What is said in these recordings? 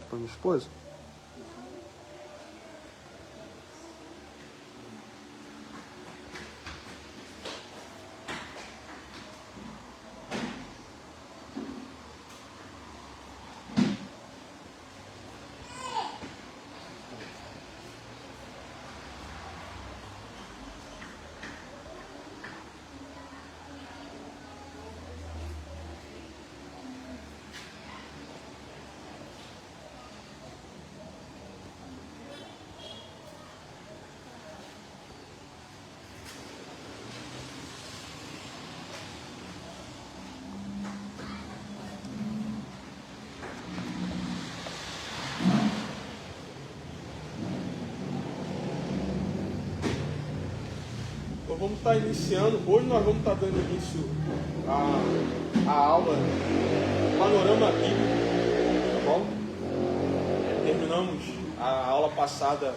para minha esposa. Vamos estar iniciando, hoje nós vamos estar dando início à aula Panorama Bíblico, tá bom? Terminamos a aula passada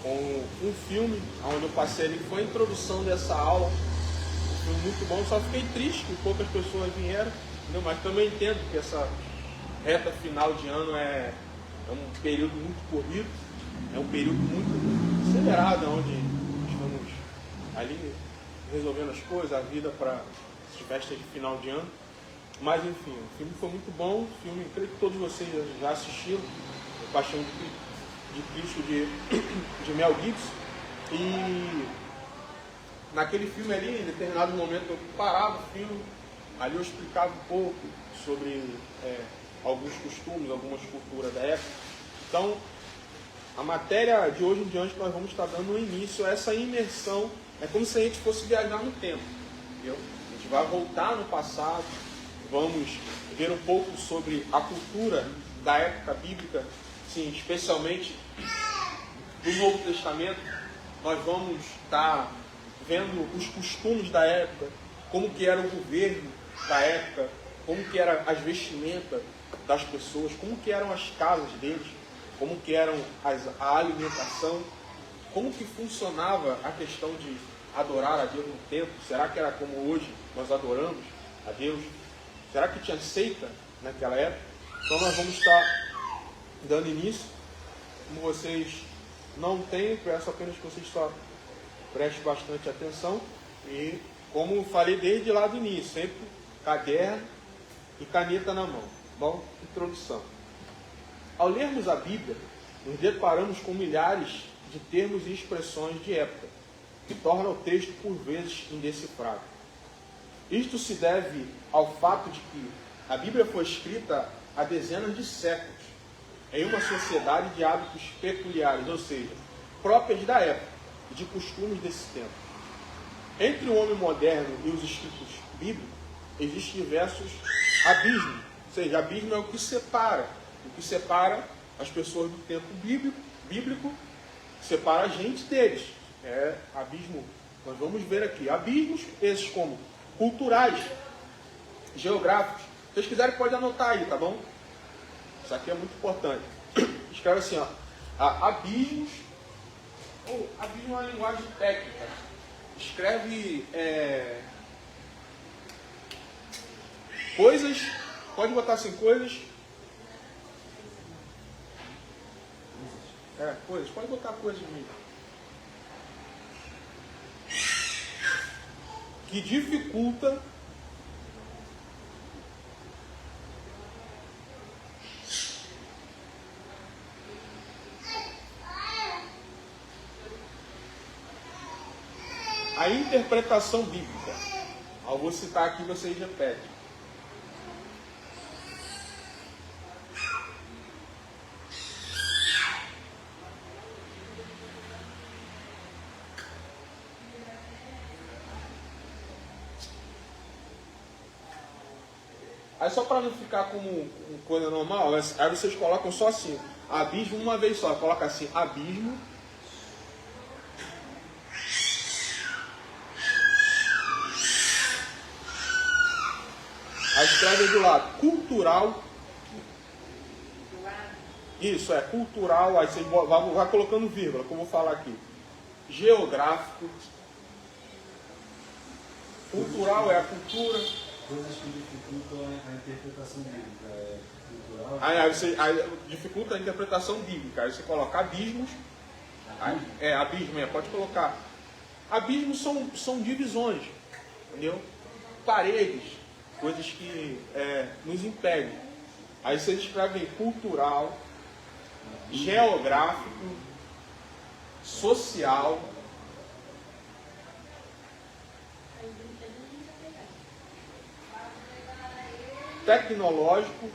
com um filme, onde eu passei ali, foi a introdução dessa aula, um filme muito bom, só fiquei triste que poucas pessoas vieram, entendeu? Mas também entendo que essa reta final de ano é um período muito corrido, é um período muito acelerado, onde ali resolvendo as coisas, a vida para as festas de final de ano. Mas enfim, o filme foi muito bom, o filme, creio que todos vocês já assistiram, A Paixão de Cristo de Mel Gibson. E naquele filme ali, em determinado momento, eu parava o filme, ali eu explicava um pouco sobre alguns costumes, algumas culturas da época. Então, a matéria de hoje em diante nós vamos estar dando início a essa imersão. É como se a gente fosse viajar no tempo, entendeu? A gente vai voltar no passado, vamos ver um pouco sobre a cultura da época bíblica, sim, especialmente do Novo Testamento. Nós vamos estar vendo os costumes da época, como que era o governo da época, como que eram as vestimentas das pessoas, como que eram as casas deles, como que eram a alimentação, como que funcionava a questão de adorar a Deus no templo. Será que era como hoje nós adoramos a Deus? Será que tinha seita naquela época? Então nós vamos estar dando início. Como vocês não têm, peço apenas que vocês só prestem bastante atenção. E como falei desde lá do início, sempre caderno e caneta na mão. Bom, introdução. Ao lermos a Bíblia, nos deparamos com milhares de termos e expressões de época, que torna o texto por vezes indecifrável. Isto se deve ao fato de que a Bíblia foi escrita há dezenas de séculos, em uma sociedade de hábitos peculiares, ou seja, próprias da época e de costumes desse tempo. Entre o homem moderno e os escritos bíblicos, existem diversos abismos, ou seja, abismo é o que separa as pessoas do tempo bíblico, separa a gente deles. É abismo, nós vamos ver aqui, abismos esses como culturais, geográficos. Se vocês quiserem pode anotar aí, tá bom? Isso aqui é muito importante. Escreve assim, ó, abismos, ou abismo é uma linguagem técnica. Escreve coisas, pode botar assim, coisas, coisas, pode botar coisas mesmo. Que dificulta a interpretação bíblica. Eu vou citar aqui, vocês repetem. Aí só para não ficar como coisa normal, aí vocês colocam só assim, abismo uma vez só, coloca assim, abismo. Aí escreve do lado, cultural. Isso, cultural, aí você vai colocando vírgula, como eu vou falar aqui. Geográfico. Cultural é a cultura. Coisas que dificultam a interpretação bíblica, cultural. Aí dificulta a interpretação bíblica. Aí você coloca abismos. Abismo, pode colocar. Abismos são divisões, entendeu? Paredes, coisas que nos impedem. Aí você escreve cultural, geográfico, social, tecnológico,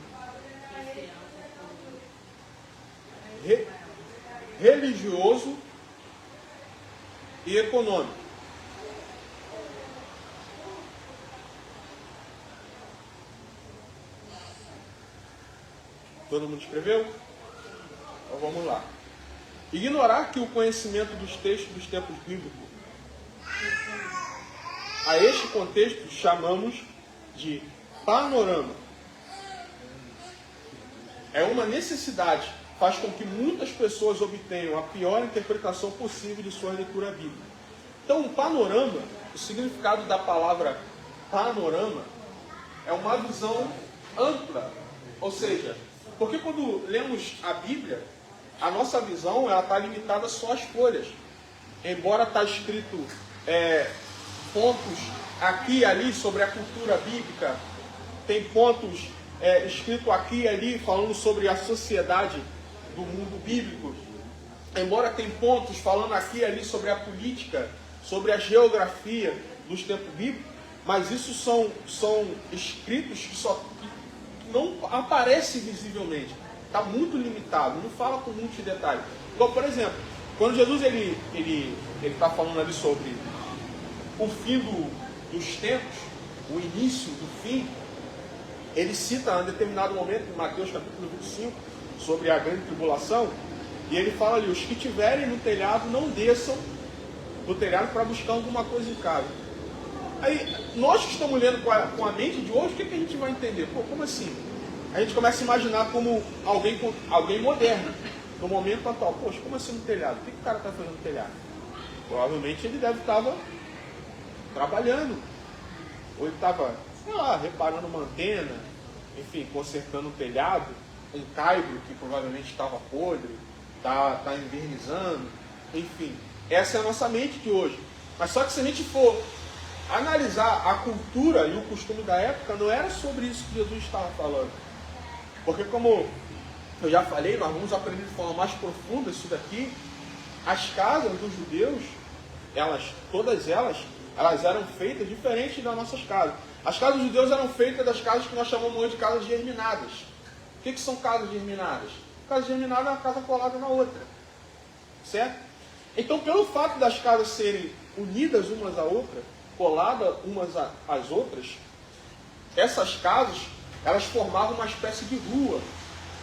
religioso e econômico. Todo mundo escreveu? Então vamos lá. Ignorar que o conhecimento dos textos dos tempos bíblicos, a este contexto chamamos de panorama. É uma necessidade, faz com que muitas pessoas obtenham a pior interpretação possível de sua leitura bíblica. Então, o panorama, o significado da palavra panorama, é uma visão ampla. Ou seja, porque quando lemos a Bíblia, a nossa visão está limitada só às folhas. Embora está escrito pontos aqui e ali sobre a cultura bíblica, tem pontos escritos aqui e ali falando sobre a sociedade do mundo bíblico. Embora tem pontos falando aqui e ali sobre a política, sobre a geografia dos tempos bíblicos, mas isso são escritos que não aparecem visivelmente. Está muito limitado, não fala com muitos detalhes. Então, por exemplo, quando Jesus ele está falando ali sobre o fim dos tempos, o início do fim, ele cita em determinado momento, em Mateus capítulo 25, sobre a grande tribulação, e ele fala ali, os que estiverem no telhado não desçam do telhado para buscar alguma coisa em casa. Aí, nós que estamos lendo com a mente de hoje, o que a gente vai entender? Pô, como assim? A gente começa a imaginar como alguém moderno, no momento atual. Poxa, como assim no telhado? O que o cara está fazendo no telhado? Provavelmente ele deve estar trabalhando, ou ele estava, sei lá, reparando uma antena, enfim, consertando um telhado, um caibro que provavelmente estava podre, está invernizando, enfim. Essa é a nossa mente de hoje. Mas só que se a gente for analisar a cultura e o costume da época, não era sobre isso que Jesus estava falando. Porque como eu já falei, nós vamos aprender de forma mais profunda isso daqui. As casas dos judeus, todas elas eram feitas diferentes das nossas casas. As casas dos judeus eram feitas das casas que nós chamamos hoje de casas germinadas. O que são casas germinadas? Casa germinada é uma casa colada na outra. Certo? Então, pelo fato das casas serem unidas umas à outra, coladas umas às outras, essas casas, elas formavam uma espécie de rua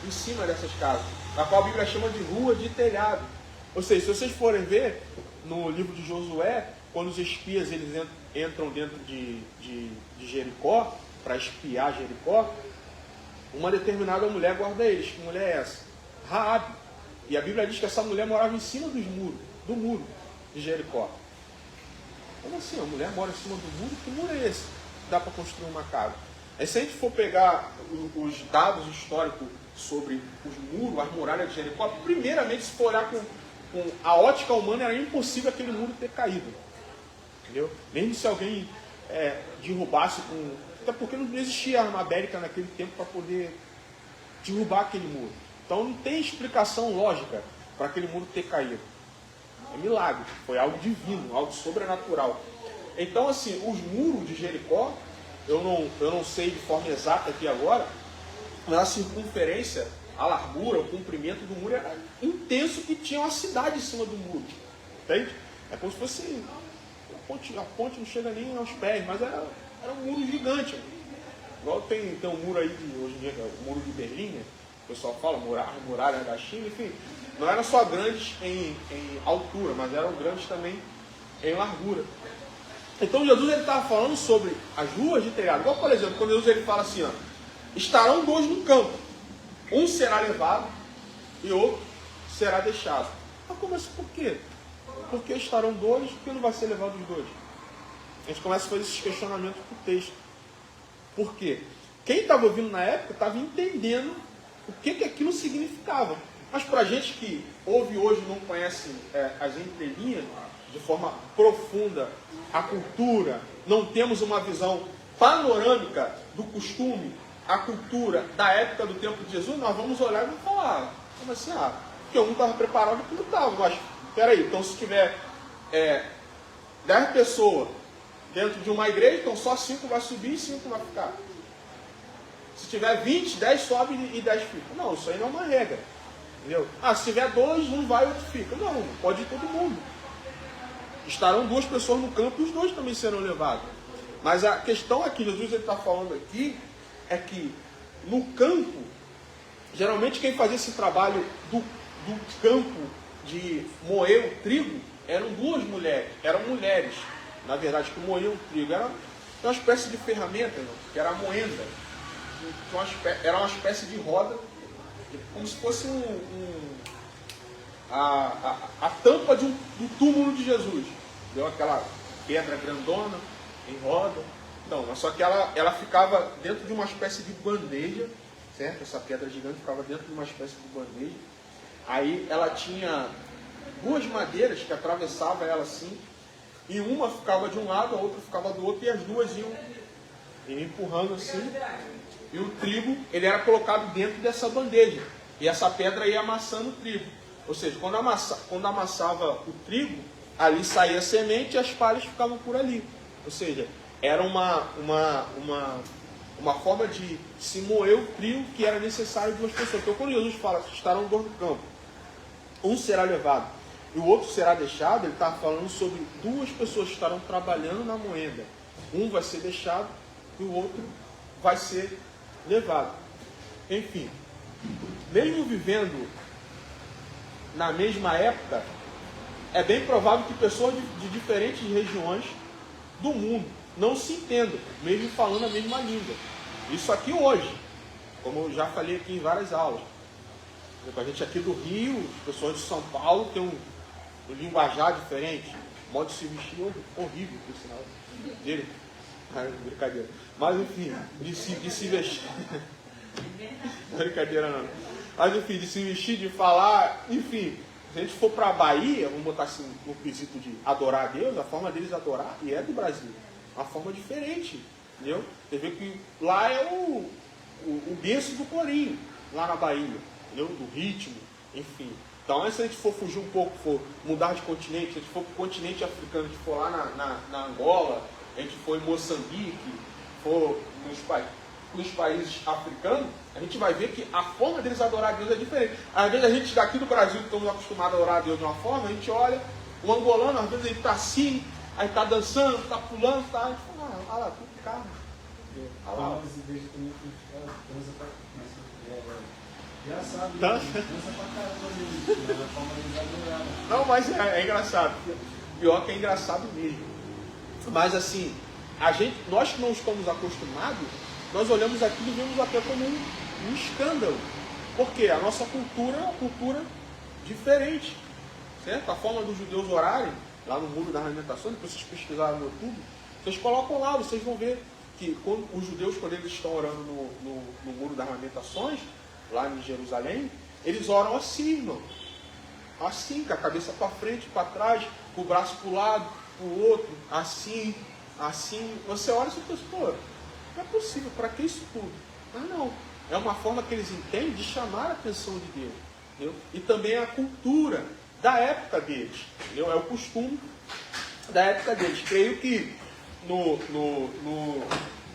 em cima dessas casas, a qual a Bíblia chama de rua de telhado. Ou seja, se vocês forem ver no livro de Josué, quando os espias eles entram dentro de Jericó, para espiar Jericó, uma determinada mulher guarda eles. Que mulher é essa? Raabe. E a Bíblia diz que essa mulher morava em cima do muro de Jericó. Como assim? A mulher mora em cima do muro? Que muro é esse? Dá para construir uma casa. Aí se a gente for pegar os dados históricos sobre os muros, as muralhas de Jericó, primeiramente, se for olhar com a ótica humana, era impossível aquele muro ter caído. Entendeu? Mesmo se alguém derrubasse com... Até porque não existia arma bélica naquele tempo para poder derrubar aquele muro. Então não tem explicação lógica para aquele muro ter caído. É milagre, foi algo divino, algo sobrenatural. Então assim, os muros de Jericó, eu não sei de forma exata aqui agora, mas a circunferência, a largura, o comprimento do muro era intenso, que tinha uma cidade em cima do muro. Entende? É como se fosse... A ponte não chega nem aos pés, mas era um muro gigante. Igual tem um muro aí, hoje em dia, o muro de Berlim, né? O pessoal fala, muralha da China, enfim. Não eram só grandes em altura, mas eram grandes também em largura. Então Jesus estava falando sobre as ruas de telhado. Igual, por exemplo, quando Jesus ele fala assim, ó, estarão dois no campo. Um será levado e outro será deixado. Mas como assim? Por quê? Porque estarão dois, por que não vai ser levado os dois? A gente começa a fazer esses questionamentos para o texto. Por quê? Quem estava ouvindo na época estava entendendo o que aquilo significava. Mas para a gente que ouve hoje e não conhece as entrelinhas de forma profunda, a cultura, não temos uma visão panorâmica do costume, a cultura da época do tempo de Jesus, nós vamos olhar e vamos falar, como assim? Porque um estava preparado e não estava. Mas, peraí, então se tiver 10 pessoas dentro de uma igreja, então só 5 vai subir e 5 vai ficar. Se tiver 20, 10 sobe e 10 fica. Não, isso aí não é uma regra. Entendeu? Se tiver 2, um vai e outro fica. Não, pode ir todo mundo. Estarão 2 pessoas no campo e os 2 também serão levados. Mas a questão aqui, Jesus está falando aqui, é que no campo, geralmente quem fazia esse trabalho do campo de moer o trigo, eram 2 mulheres. Eram mulheres, na verdade, que moíam o trigo. Era uma espécie de ferramenta, que era a moenda. Era uma espécie de roda, como se fosse a tampa do túmulo de Jesus. Deu aquela pedra grandona em roda. Não, mas só que ela ficava dentro de uma espécie de bandeja, certo? Essa pedra gigante ficava dentro de uma espécie de bandeja. Aí ela tinha 2 madeiras que atravessavam ela assim, e uma ficava de um lado, a outra ficava do outro, e as 2 iam empurrando assim. E o trigo, ele era colocado dentro dessa bandeja. E essa pedra ia amassando o trigo. Ou seja, quando amassava o trigo, ali saía a semente e as palhas ficavam por ali. Ou seja, era uma forma de se moer o trigo que era necessário de 2 pessoas. Então quando Jesus fala que estarão 2 no campo, um será levado e o outro será deixado, ele está falando sobre 2 pessoas que estarão trabalhando na moenda. Um vai ser deixado e o outro vai ser levado. Enfim, mesmo vivendo na mesma época, é bem provável que pessoas de diferentes regiões do mundo não se entendam, mesmo falando a mesma língua. Isso aqui hoje, como eu já falei aqui em várias aulas. A gente aqui do Rio, pessoas de São Paulo tem um linguajar diferente, modo de se vestir horrível, por sinal dele. Brincadeira. Mas enfim, de se vestir. Brincadeira não. Mas enfim, de se vestir, de falar, enfim. Se a gente for para a Bahia, vamos botar assim no quesito de adorar a Deus, a forma deles adorar, e é do Brasil. Uma forma diferente. Entendeu? Você vê que lá é o berço do corinho, lá na Bahia. Entendeu? Do ritmo, enfim. Então, se a gente for fugir um pouco, for mudar de continente, se a gente for para o continente africano, a gente for lá na Angola, a gente for em Moçambique, for nos países africanos, a gente vai ver que a forma deles adorar a Deus é diferente. Às vezes a gente daqui do Brasil, que estamos acostumados a adorar a Deus de uma forma, a gente olha o angolano, às vezes ele está assim, aí está dançando, está pulando, está... A gente fala, olha lá, tudo carro. Olha lá. Engraçado, dança pra caramba, na forma deles adorar. Não, mas é engraçado. Pior que é engraçado mesmo. Mas assim, nós que não estamos acostumados, nós olhamos aquilo e vemos até como um escândalo. Porque a nossa cultura é uma cultura diferente. Certo? A forma dos judeus orarem, lá no Muro das Lamentações, depois vocês pesquisarem no YouTube, vocês colocam lá, vocês vão ver que os judeus, quando eles estão orando no Muro das Lamentações, lá em Jerusalém, eles oram assim, irmão. Assim, com a cabeça para frente, para trás, com o braço para o lado, para o outro, assim, assim. Você olha e você pensa, pô, não é possível, para que isso tudo? Mas não, é uma forma que eles entendem de chamar a atenção de Deus. Entendeu? E também a cultura da época deles. Entendeu? É o costume da época deles. Creio que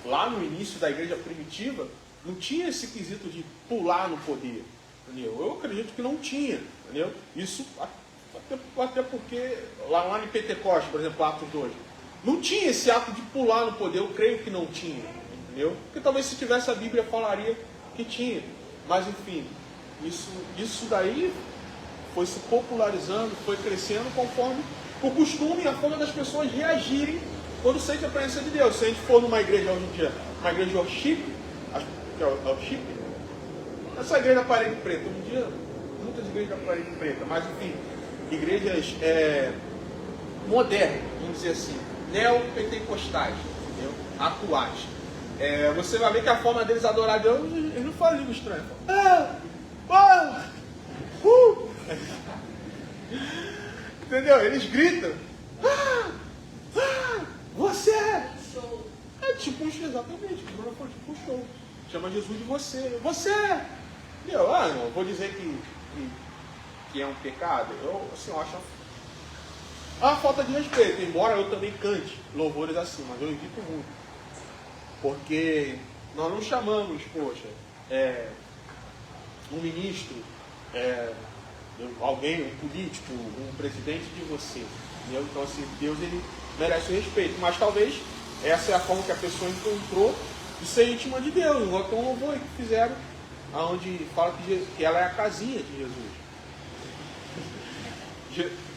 lá no início da igreja primitiva, não tinha esse quesito de pular no poder. Entendeu? Eu acredito que não tinha. Entendeu? Isso até porque lá em Pentecostes, por exemplo, Atos 2, não tinha esse ato de pular no poder. Eu creio que não tinha. Entendeu? Porque talvez se tivesse a Bíblia falaria que tinha. Mas enfim, isso daí foi se popularizando, foi crescendo conforme o costume e a forma das pessoas reagirem quando sentem a presença de Deus. Se a gente for numa igreja hoje em dia, uma igreja de worship, que é o chip, essa igreja da parede preta, um dia, muitas igrejas da parede preta, mas enfim, igrejas modernas, vamos dizer assim, neopentecostais, entendeu? Atuais. você vai ver que a forma deles adorar Deus, eles não falam língua estranha. Entendeu? Eles gritam. Você é tipo um show, exatamente. Tipo um show. Chama Jesus de você. Você é. Entendeu? Não vou dizer que é um pecado. Eu acho uma falta de respeito. Embora eu também cante louvores assim, mas eu evito muito. Porque nós não chamamos, um ministro, alguém, um político, um presidente de você. Entendeu? Então, assim, Deus ele merece o respeito. Mas talvez essa é a forma que a pessoa encontrou de ser íntima de Deus. Igual tem um louvor que fizeram, onde fala que ela é a casinha de Jesus.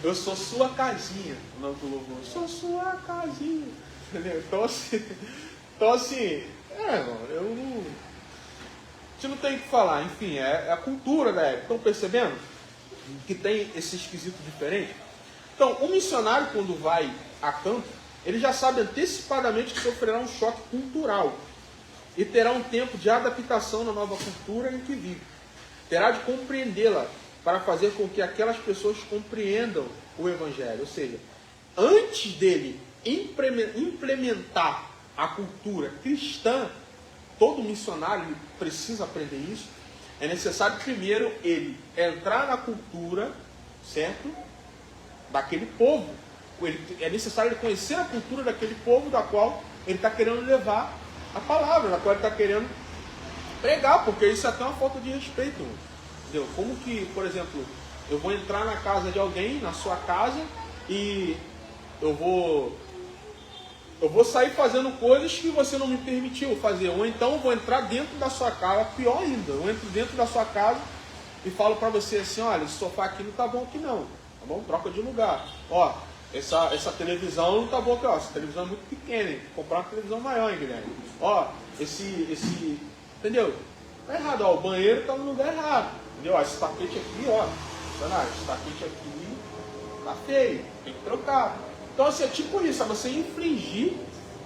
Eu sou sua casinha, o nome do louvor. Sou sua casinha. Entendeu? Então, assim, eu não... A gente não tem o que falar. Enfim, é a cultura da época. Estão percebendo que tem esse esquisito diferente? Então, o missionário, quando vai a campo, ele já sabe antecipadamente que sofrerá um choque cultural e terá um tempo de adaptação na nova cultura em que vive. Terá de compreendê-la para fazer com que aquelas pessoas compreendam o Evangelho. Ou seja, antes dele implementar a cultura cristã, todo missionário precisa aprender isso. É necessário primeiro ele entrar na cultura, certo? Daquele povo. É necessário ele conhecer a cultura daquele povo da qual ele está querendo levar a palavra, da qual ele está querendo pregar, porque isso é até uma falta de respeito. Entendeu? Como que, por exemplo, eu vou entrar na casa de alguém, na sua casa, e eu vou sair fazendo coisas que você não me permitiu fazer. Ou então eu vou entrar dentro da sua casa, pior ainda, eu entro dentro da sua casa e falo para você assim, olha, esse sofá aqui não tá bom aqui não, tá bom? Troca de lugar. Ó, essa televisão não tá boa aqui, ó, essa televisão é muito pequena, hein? Vou comprar uma televisão maior, hein, Guilherme? Ó, entendeu? Tá errado, ó, o banheiro tá no lugar errado, entendeu? Ó, esse tapete aqui, ó, esse tapete aqui tá feio, tem que trocar. Então, assim, é tipo isso, é você infringir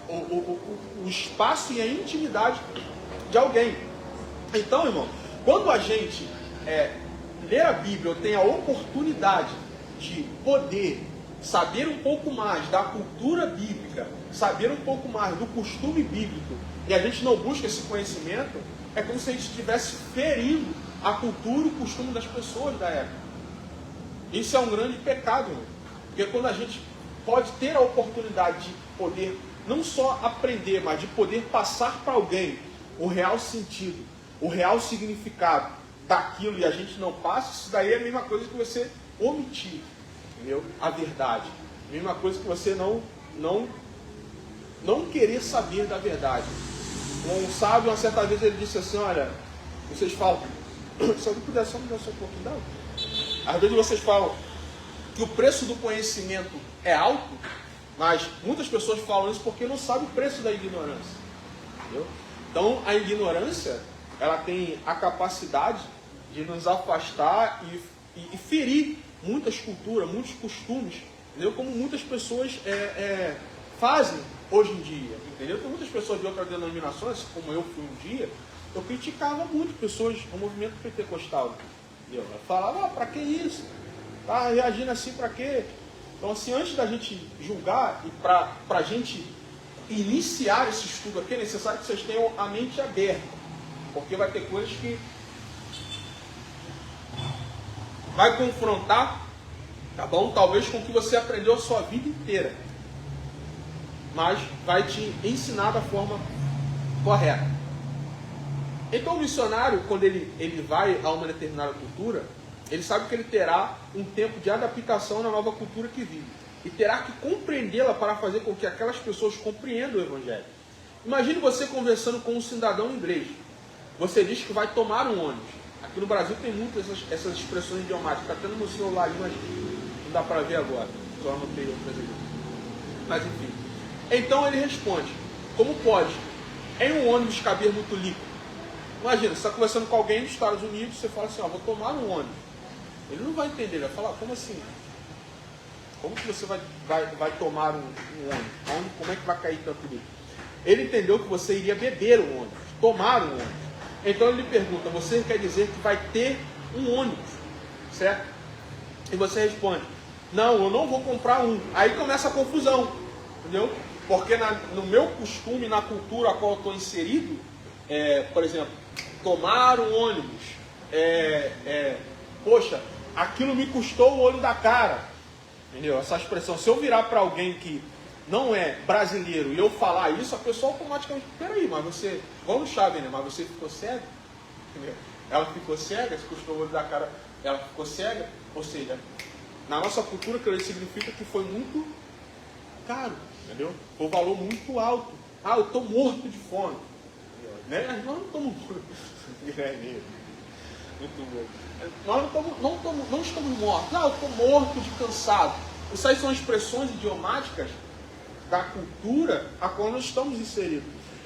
o espaço e a intimidade de alguém. Então, irmão, quando a gente lê a Bíblia, ou tem a oportunidade de poder saber um pouco mais da cultura bíblica, saber um pouco mais do costume bíblico, e a gente não busca esse conhecimento, é como se a gente estivesse ferindo a cultura e o costume das pessoas da época. Isso é um grande pecado, irmão. Porque quando a gente pode ter a oportunidade de poder não só aprender, mas de poder passar para alguém o real sentido, o real significado daquilo, e a gente não passa, isso daí é a mesma coisa que você omitir, entendeu? A verdade. A mesma coisa que você não querer saber da verdade. Um sábio, uma certa vez, ele disse assim, olha, vocês falam, se eu puder só me dar um pouquinho d'água. Às vezes vocês falam que o preço do conhecimento é alto, mas muitas pessoas falam isso porque não sabem o preço da ignorância. Entendeu? Então, a ignorância, ela tem a capacidade de nos afastar e ferir muitas culturas, muitos costumes, entendeu? Como muitas pessoas fazem hoje em dia. Entendeu? Tem muitas pessoas de outras denominações, como eu fui um dia, eu criticava muito pessoas no movimento pentecostal. Entendeu? Eu falava, para que isso? Tá reagindo assim para quê? Então, assim, antes da gente julgar e para a gente iniciar esse estudo aqui, é necessário que vocês tenham a mente aberta, porque vai ter coisas que vai confrontar, tá bom? Talvez com o que você aprendeu a sua vida inteira, mas vai te ensinar da forma correta. Então, o missionário, quando ele vai a uma determinada cultura, ele sabe que ele terá um tempo de adaptação na nova cultura que vive. E terá que compreendê-la para fazer com que aquelas pessoas compreendam o Evangelho. Imagine você conversando com um cidadão inglês. Você diz que vai tomar um ônibus. Aqui no Brasil tem muitas essas expressões idiomáticas. Está tendo no celular ali, mas não dá para ver agora. Só anotei outras aqui. Mas enfim. Então ele responde, como pode em um ônibus caber muito líquido? Imagina, você está conversando com alguém dos Estados Unidos, você fala assim, vou tomar um ônibus. Ele não vai entender, ele vai falar, como assim? Como que você vai tomar um ônibus? Como é que vai cair tanto líquido? Ele entendeu que você iria beber um ônibus, tomar um ônibus. Então ele lhe pergunta, você quer dizer que vai ter um ônibus, certo? E você responde, não, eu não vou comprar um. Aí começa a confusão, entendeu? Porque no meu costume, na cultura a qual eu estou inserido, por exemplo, tomar um ônibus, poxa, aquilo me custou o olho da cara, entendeu? Essa expressão, se eu virar para alguém que não é brasileiro e eu falar isso, a pessoa automaticamente, peraí, mas você, igual no Chaves, né? Mas você ficou cega, entendeu? Ela ficou cega, se custou o olho da cara, ela ficou cega, ou seja, na nossa cultura, que significa que foi muito caro, entendeu? Foi um valor muito alto. Ah, eu estou morto de fome. Né? Nós não estamos mortos. Muito bom. Nós não estamos mortos. Ah, eu estou morto de cansado. Isso aí são expressões idiomáticas da cultura a qual nós estamos inseridos.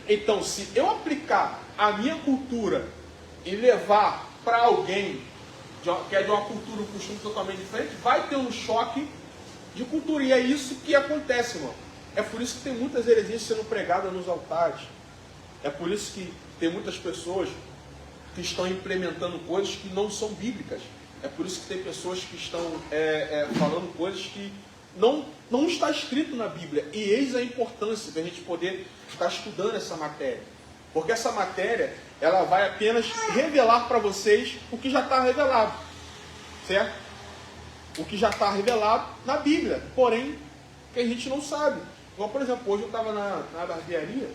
Então, se eu aplicar a minha cultura e levar para alguém que é de uma cultura, um costume totalmente diferente, vai ter um choque de cultura. E é isso que acontece, irmão. É por isso que tem muitas heresias sendo pregadas nos altares. É por isso que tem muitas pessoas que estão implementando coisas que não são bíblicas. É por isso que tem pessoas que estão falando coisas que não está escrito na Bíblia. E eis a importância de a gente poder estar estudando essa matéria. Porque essa matéria, ela vai apenas revelar para vocês o que já está revelado. Certo? O que já está revelado na Bíblia. Porém, que a gente não sabe. Igual, por exemplo, hoje eu estava na barbearia,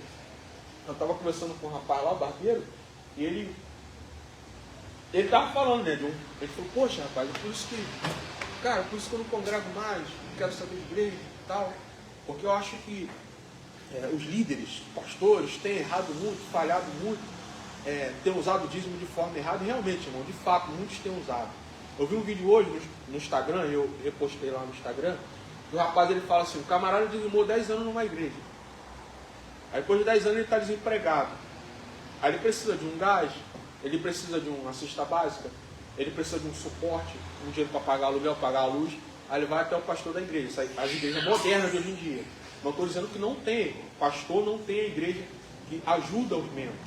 eu estava conversando com um rapaz lá, o barbeiro, e ele estava falando, né, ele falou, poxa, rapaz, por isso que eu não congrego mais, não quero saber de igreja e tal, porque eu acho que os líderes, pastores, têm errado muito, falhado muito, têm usado o dízimo de forma errada, e realmente, irmão, de fato, muitos têm usado. Eu vi um vídeo hoje no Instagram, eu repostei lá no Instagram, e o rapaz ele fala assim, o camarada dizimou 10 anos numa igreja. Aí depois de 10 anos ele está desempregado. Aí ele precisa de um gás, ele precisa de uma cesta básica, ele precisa de um suporte, um dinheiro para pagar aluguel, pagar a luz. Aí ele vai até o pastor da igreja, as igrejas modernas de hoje em dia. Não estou dizendo que não tem, pastor não tem a igreja que ajuda os membros.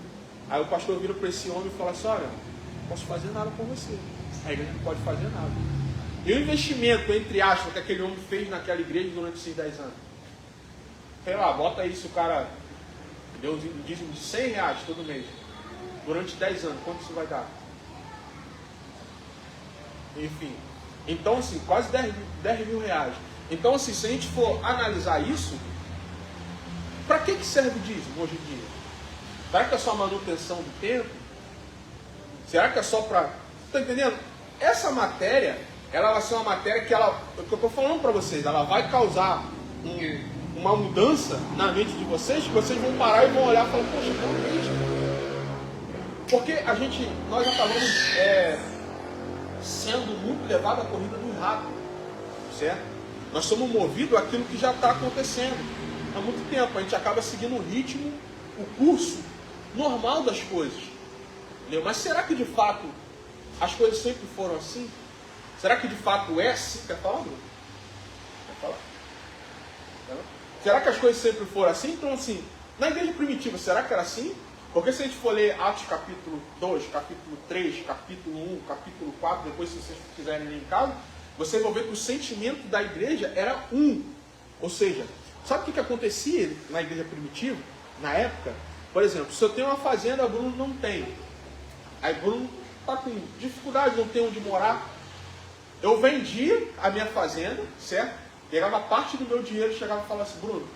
Aí o pastor vira para esse homem e fala assim, olha, não posso fazer nada por você. A igreja não pode fazer nada. E o investimento, entre aspas, que aquele homem fez naquela igreja durante esses 10 anos? Sei lá, bota aí se o cara deu um dízimo de 100 reais todo mês. Durante 10 anos, quanto isso vai dar? Enfim. Então, assim, quase 10 mil reais. Então, assim, se a gente for analisar isso, para que serve o dízimo hoje em dia? Será que é só manutenção do templo? Será que é só para... Está entendendo? Essa matéria, ela vai ser uma matéria que ela... O que eu estou falando para vocês, ela vai causar uma mudança na mente de vocês, que vocês vão parar e vão olhar e falar, poxa, não é isso. Porque nós acabamos sendo muito levados à corrida do rato, certo? Nós somos movidos àquilo que já está acontecendo há muito tempo. A gente acaba seguindo o ritmo, o curso normal das coisas. Entendeu? Mas será que de fato as coisas sempre foram assim? Será que de fato é assim? Quer falar, Bruno? Quer falar? Será que as coisas sempre foram assim? Então, assim, na igreja primitiva, será que era assim? Porque se a gente for ler Atos capítulo 2, capítulo 3, capítulo 1, capítulo 4, depois se vocês quiserem ler em casa, vocês vão ver que o sentimento da igreja era um. Ou seja, sabe o que acontecia na igreja primitiva, na época? Por exemplo, se eu tenho uma fazenda, Bruno não tem. Aí Bruno está com dificuldade, não tem onde morar. Eu vendia a minha fazenda, certo? Pegava parte do meu dinheiro e chegava e falava assim, Bruno,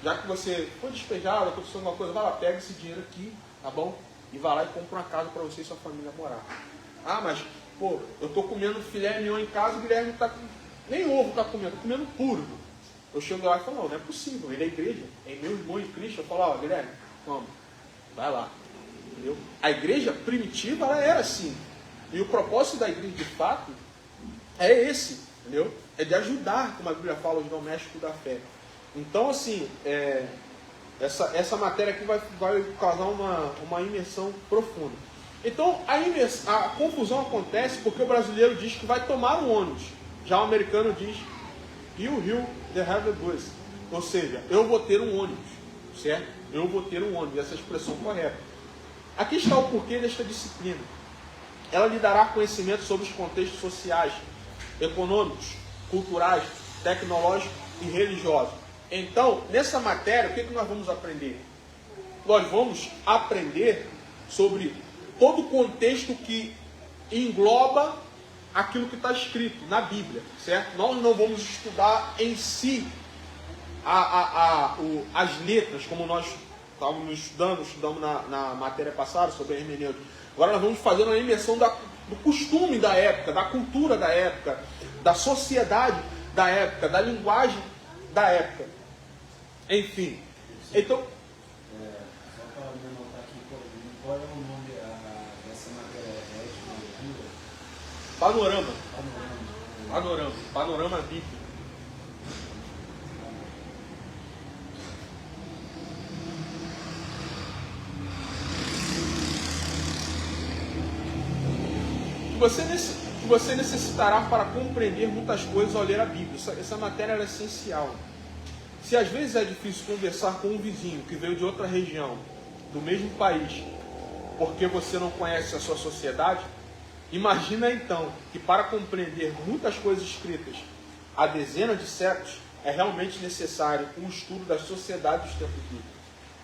já que você foi despejado, aconteceu alguma coisa, vai lá, pega esse dinheiro aqui, tá bom? E vai lá e compra uma casa para você e sua família morar. Ah, mas, pô, eu estou comendo filé mignon em casa e o Guilherme tá nem ovo está comendo, estou comendo puro. Eu chego lá e falo, não é possível, ele é igreja, é meu irmão em Cristo. Eu falo, ó, Guilherme, vamos, vai lá. Entendeu? A igreja primitiva, ela era assim. E o propósito da igreja, de fato, é esse, entendeu? É de ajudar, como a Bíblia fala, os domésticos da fé. Então, assim, essa matéria aqui vai causar uma imersão profunda. Então, a confusão acontece porque o brasileiro diz que vai tomar um ônibus. Já o americano diz, you will have a bus. Ou seja, eu vou ter um ônibus. certo? Eu vou ter um ônibus, essa é a expressão correta. Aqui está o porquê desta disciplina. Ela lhe dará conhecimento sobre os contextos sociais, econômicos, culturais, tecnológicos e religiosos. Então, nessa matéria, o que nós vamos aprender? Nós vamos aprender sobre todo o contexto que engloba aquilo que está escrito na Bíblia, certo? Nós não vamos estudar em si as letras, como nós estudamos na matéria passada sobre a hermenêutica. Agora nós vamos fazer uma imersão do costume da época, da cultura da época, da sociedade da época, da linguagem da época. Enfim. Então, só para me anotar aqui, qual é o nome dessa matéria? Panorama bíblico. Que você necessitará para compreender muitas coisas ao ler a Bíblia. Essa matéria é essencial. Se às vezes é difícil conversar com um vizinho que veio de outra região, do mesmo país, porque você não conhece a sua sociedade, imagina então que para compreender muitas coisas escritas há dezenas de séculos, é realmente necessário um estudo da sociedade dos tempos bíblicos.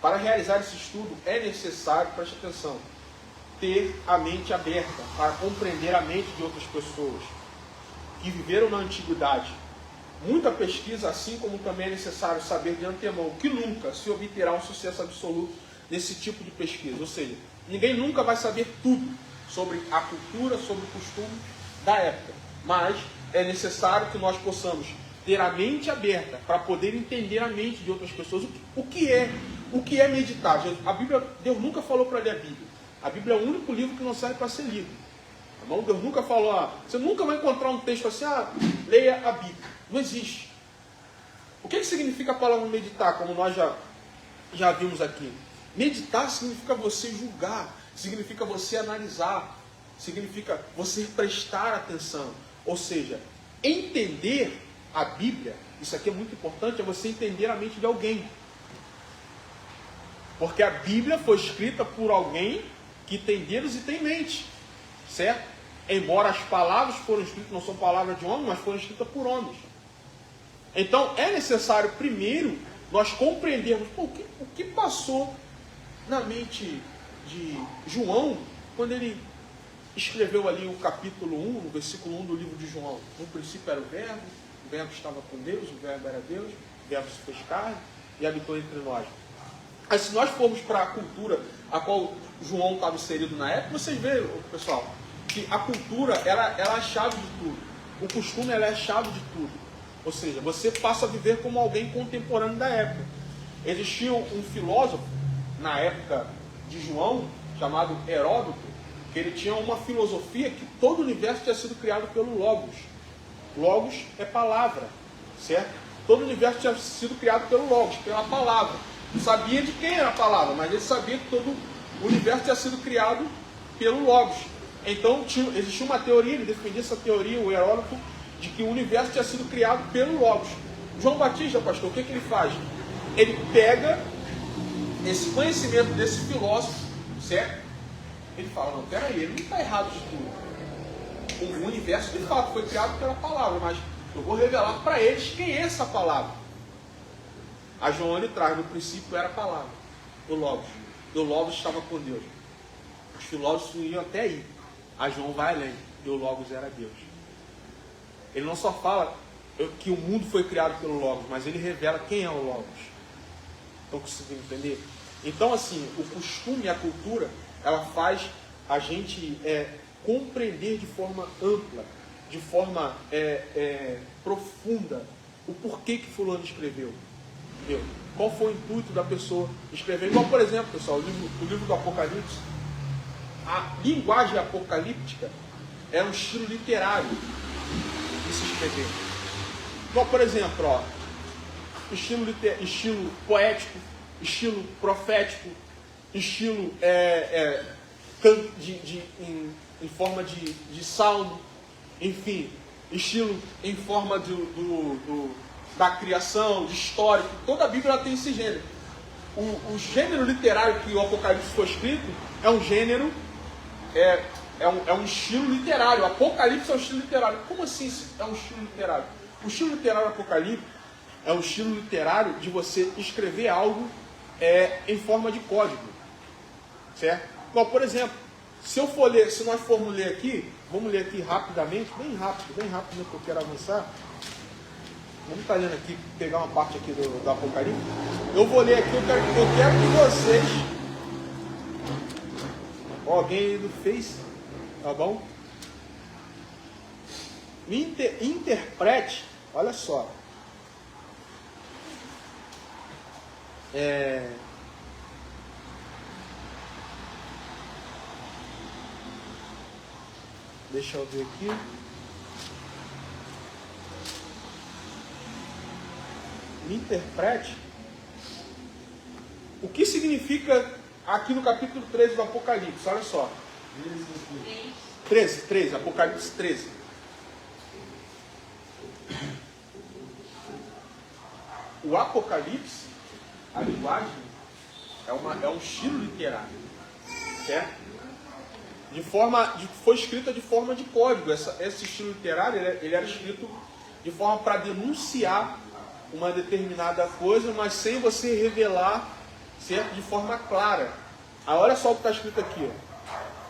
Para realizar esse estudo é necessário, preste atenção, ter a mente aberta para compreender a mente de outras pessoas que viveram na antiguidade. Muita pesquisa, assim como também é necessário saber de antemão que nunca se obterá um sucesso absoluto nesse tipo de pesquisa. Ou seja, ninguém nunca vai saber tudo sobre a cultura, sobre o costume da época. Mas é necessário que nós possamos ter a mente aberta para poder entender a mente de outras pessoas. O que é meditar? A Bíblia, Deus nunca falou para ler a Bíblia. A Bíblia é o único livro que não serve para ser lido. Tá bom? Deus nunca falou, você nunca vai encontrar um texto assim, leia a Bíblia. Não existe. O que significa a palavra meditar, como nós já vimos aqui? Meditar significa você julgar, significa você analisar, significa você prestar atenção. Ou seja, entender a Bíblia, isso aqui é muito importante, é você entender a mente de alguém. Porque a Bíblia foi escrita por alguém que tem dedos e tem mente, certo? Embora as palavras foram escritas, não são palavras de homem, mas foram escritas por homens. Então é necessário primeiro nós compreendermos o que passou na mente de João quando ele escreveu ali o capítulo 1, o versículo 1 do livro de João. No princípio era o verbo estava com Deus, o verbo era Deus, o verbo se fez carne e habitou entre nós. Mas se nós formos para a cultura a qual João estava inserido na época, vocês veem, pessoal, que a cultura ela é a chave de tudo. O costume ela é a chave de tudo. Ou seja, você passa a viver como alguém contemporâneo da época. Existia um filósofo na época de João, chamado Heródoto, que ele tinha uma filosofia que todo o universo tinha sido criado pelo Logos. Logos é palavra, certo? Todo o universo tinha sido criado pelo Logos, pela palavra. Não sabia de quem era a palavra, mas ele sabia que todo o universo tinha sido criado pelo Logos. Então existia uma teoria, ele defendia essa teoria, o Heródoto, de que o universo tinha sido criado pelo Logos. João Batista, pastor, o que ele faz? Ele pega esse conhecimento desse filósofo, certo? Ele fala, não, peraí, ele não está errado de tudo. O universo de fato foi criado pela palavra, mas eu vou revelar para eles quem é essa palavra. A João ele traz, no princípio era a palavra, o Logos. E o Logos estava com Deus. Os filósofos iam até aí. A João vai além, e o Logos era Deus. Ele não só fala que o mundo foi criado pelo Logos, mas ele revela quem é o Logos. Estão conseguindo entender? Então, assim, o costume e a cultura, ela faz a gente compreender de forma ampla, de forma profunda, o porquê que fulano escreveu. Entendeu? Qual foi o intuito da pessoa escrever? Igual, por exemplo, pessoal, o livro do Apocalipse. A linguagem apocalíptica é um estilo literário de se escrever. Igual, por exemplo, estilo poético, estilo profético, estilo em forma de salmo, enfim, estilo em forma da criação, de histórico. Toda a Bíblia tem esse gênero. o gênero literário que o Apocalipse foi escrito é um gênero, é um estilo literário. O Apocalipse é um estilo literário. Como assim é um estilo literário? O estilo literário do Apocalipse é um estilo literário de você escrever algo em forma de código. Certo? Bom, por exemplo, se nós formos ler aqui, vamos ler aqui rapidamente, bem rápido, né, porque eu quero avançar. Vamos estar lendo aqui, pegar uma parte aqui do Apocalipse. Eu vou ler aqui, eu quero que vocês... Alguém aí do Face, tá bom? Interprete, olha só. Deixa eu ver aqui. Me interprete o que significa aqui no capítulo 13 do Apocalipse. Olha só. 13, Apocalipse 13. O Apocalipse, a linguagem, é um estilo literário. Certo? Foi escrita de forma de código. Esse estilo literário ele era escrito de forma para denunciar uma determinada coisa, mas sem você revelar, certo? De forma clara. Aí olha só o que está escrito aqui. Ó.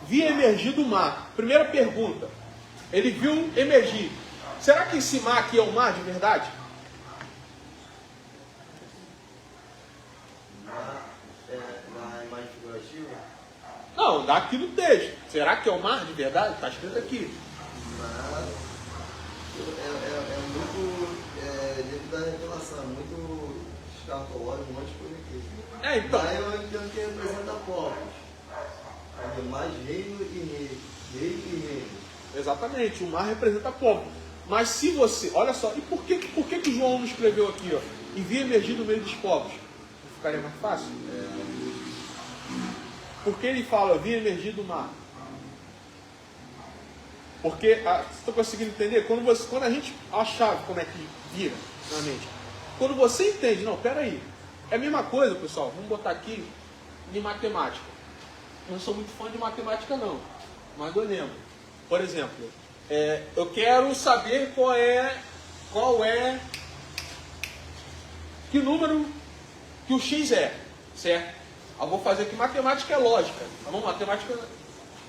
Vi emergir do mar. Primeira pergunta. Ele viu emergir. Será que esse mar aqui é o mar de verdade? Na imagem figurativa? Não, dá aqui no texto. Será que é o mar de verdade? Está escrito aqui. Mas é muito dentro da revelação, muito escatológico, um monte de coisa aqui. Então. Aí eu entendo que representa povos. Mais reino e reino. Exatamente, o mar representa povo. Mas se você, olha só, e por que João não escreveu aqui, ó? E vi emergir do meio dos povos? Não ficaria mais fácil? Por que ele fala, vi emergir do mar? Porque, você está conseguindo entender? Quando a gente achar como é que vira na mente, quando você entende, não, peraí, é a mesma coisa, pessoal, vamos botar aqui em matemática. Eu não sou muito fã de matemática não, mas eu lembro. Por exemplo, eu quero saber qual é que número que o x é, certo? Eu vou fazer aqui, matemática é lógica, tá bom? Matemática,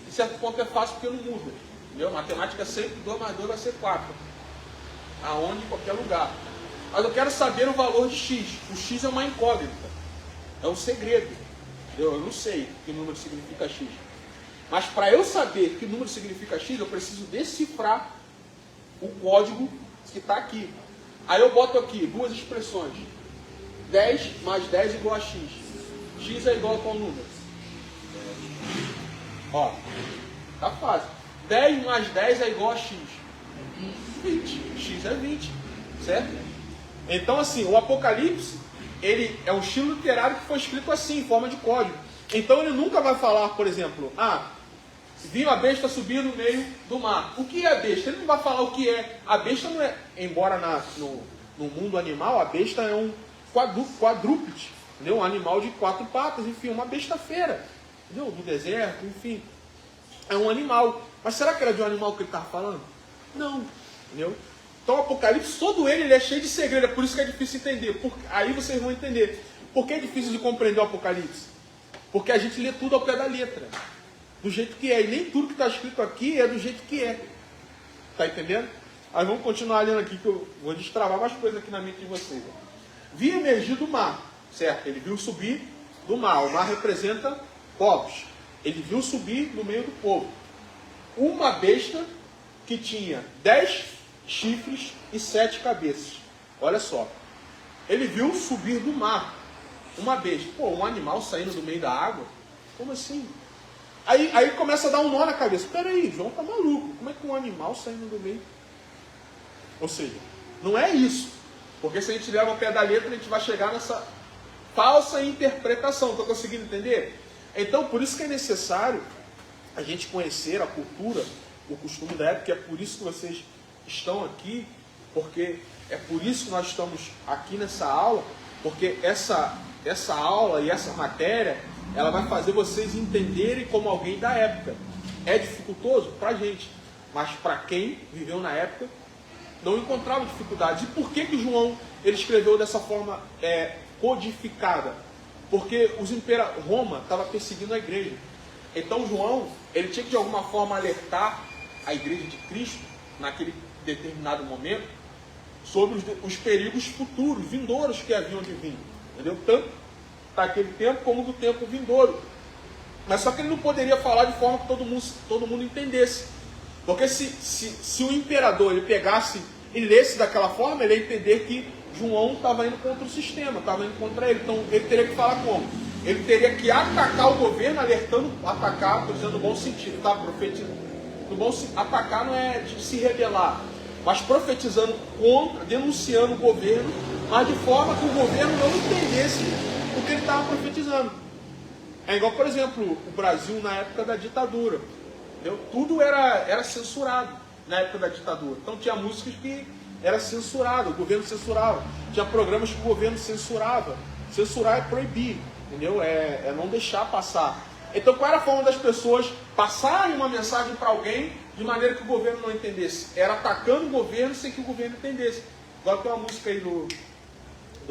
em certo ponto, é fácil porque não muda, entendeu? Matemática sempre 2 mais 2 vai ser 4, aonde, em qualquer lugar. Mas eu quero saber o valor de x. O x é uma incógnita, é um segredo. Eu não sei que número significa x. Mas para eu saber que número significa x, eu preciso decifrar o código que está aqui. Aí eu boto aqui 2 expressões. 10 mais 10 igual a x. X é igual a qual número? Ó, tá fácil. 10 mais 10 é igual a x. 20. X é 20. Certo? Então assim, o Apocalipse, ele é um estilo literário que foi escrito assim, em forma de código. Então ele nunca vai falar, por exemplo, vi uma besta subir no meio do mar. O que é a besta? Ele não vai falar o que é. A besta não é, embora no mundo animal, a besta é um quadrúpede, entendeu? Um animal de 4 patas, enfim, uma besta feira, entendeu? Do deserto, enfim. É um animal. Mas será que era de um animal que ele estava falando? Não, entendeu? Então o Apocalipse, todo ele é cheio de segredo, é por isso que é difícil entender. Aí vocês vão entender. Por que é difícil de compreender o Apocalipse? Porque a gente lê tudo ao pé da letra, do jeito que é. E nem tudo que está escrito aqui é do jeito que é. Está entendendo? Aí vamos continuar lendo aqui, que eu vou destravar mais coisas aqui na mente de vocês. Vi emergir do mar, certo? Ele viu subir do mar. O mar representa povos. Ele viu subir no meio do povo uma besta que tinha 10 chifres e 7 cabeças. Olha só. Ele viu subir do mar uma besta. Pô, um animal saindo do meio da água? Como assim? Aí começa a dar um nó na cabeça. Peraí, João tá maluco. Como é que um animal saindo do meio? Ou seja, não é isso. Porque se a gente leva ao pé da letra, a gente vai chegar nessa falsa interpretação. Estão conseguindo entender? Então, por isso que é necessário a gente conhecer a cultura, o costume da época. É por isso que vocês estão aqui. Porque é por isso que nós estamos aqui nessa aula. Porque essa aula e essa matéria, ela vai fazer vocês entenderem como alguém da época. É dificultoso para a gente, mas para quem viveu na época, não encontrava dificuldades. E por que João ele escreveu dessa forma codificada? Porque Roma estava perseguindo a igreja. Então João ele tinha que de alguma forma alertar a igreja de Cristo, naquele determinado momento, sobre os perigos futuros, vindouros que haviam de vir. Entendeu? Tanto daquele tempo como do tempo vindouro. Mas só que ele não poderia falar de forma que todo mundo entendesse. Porque se o imperador ele pegasse e lesse daquela forma, ele ia entender que João estava indo contra o sistema, estava indo contra ele. Então ele teria que falar como? Ele teria que atacar o governo, alertando, atacar, estou dizendo no bom sentido, tá? Profetizando. No bom atacar não é de se rebelar, mas profetizando contra, denunciando o governo, mas de forma que o governo não entendesse o que ele estava profetizando. É igual, por exemplo, o Brasil na época da ditadura. Entendeu? Tudo era censurado na época da ditadura. Então tinha músicas que era censurado, o governo censurava. Tinha programas que o governo censurava. Censurar é proibir, entendeu? É não deixar passar. Então qual era a forma das pessoas passarem uma mensagem para alguém de maneira que o governo não entendesse? Era atacando o governo sem que o governo entendesse. Agora tem uma música aí do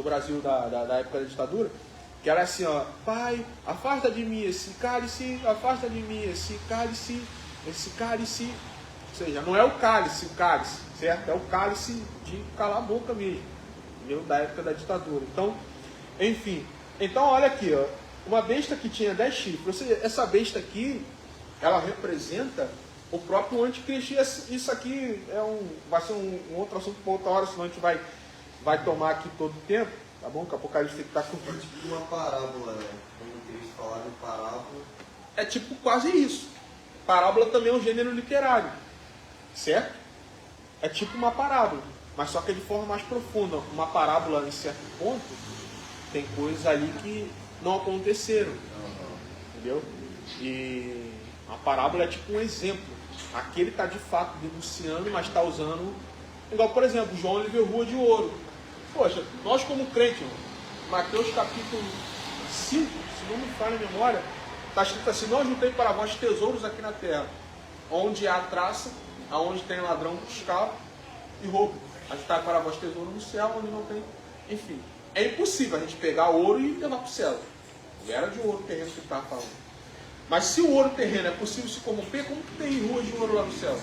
Brasil da época da ditadura, que era assim, ó: Pai, afasta de mim esse cálice, afasta de mim esse cálice. Ou seja, não é o cálice, certo? É o cálice de calar a boca mesmo, entendeu? Da época da ditadura. Então, enfim. Então, olha aqui, ó. Uma besta que tinha 10 chifres. Ou seja, essa besta aqui, ela representa o próprio anticristo. Isso aqui vai ser um outro assunto para outra hora, senão a gente vai tomar aqui todo o tempo. Tá bom? Que o Apocalipse tem que estar com É tipo uma parábola, né? Quando Cristo falar em parábola. É tipo quase isso. Parábola também é um gênero literário. Certo? É tipo uma parábola. Mas só que é de forma mais profunda. Uma parábola, em certo ponto, tem coisas ali que não aconteceram. Entendeu? E a parábola é tipo um exemplo. Aqui ele está de fato denunciando, mas está usando. Igual, por exemplo, João ele viu rua de ouro. Poxa, nós como crente, Mateus capítulo 5, se não me falha a memória, está escrito assim: não juntei para vós tesouros aqui na terra, onde há traça, aonde tem ladrão escala e roubo. Ajuntai para vós tesouro no céu, onde não tem. Enfim, é impossível a gente pegar ouro e levar para o céu. Não era de ouro terreno que ele estava falando. Mas se o ouro terreno é possível se corromper, como que tem ruas de ouro lá no céu?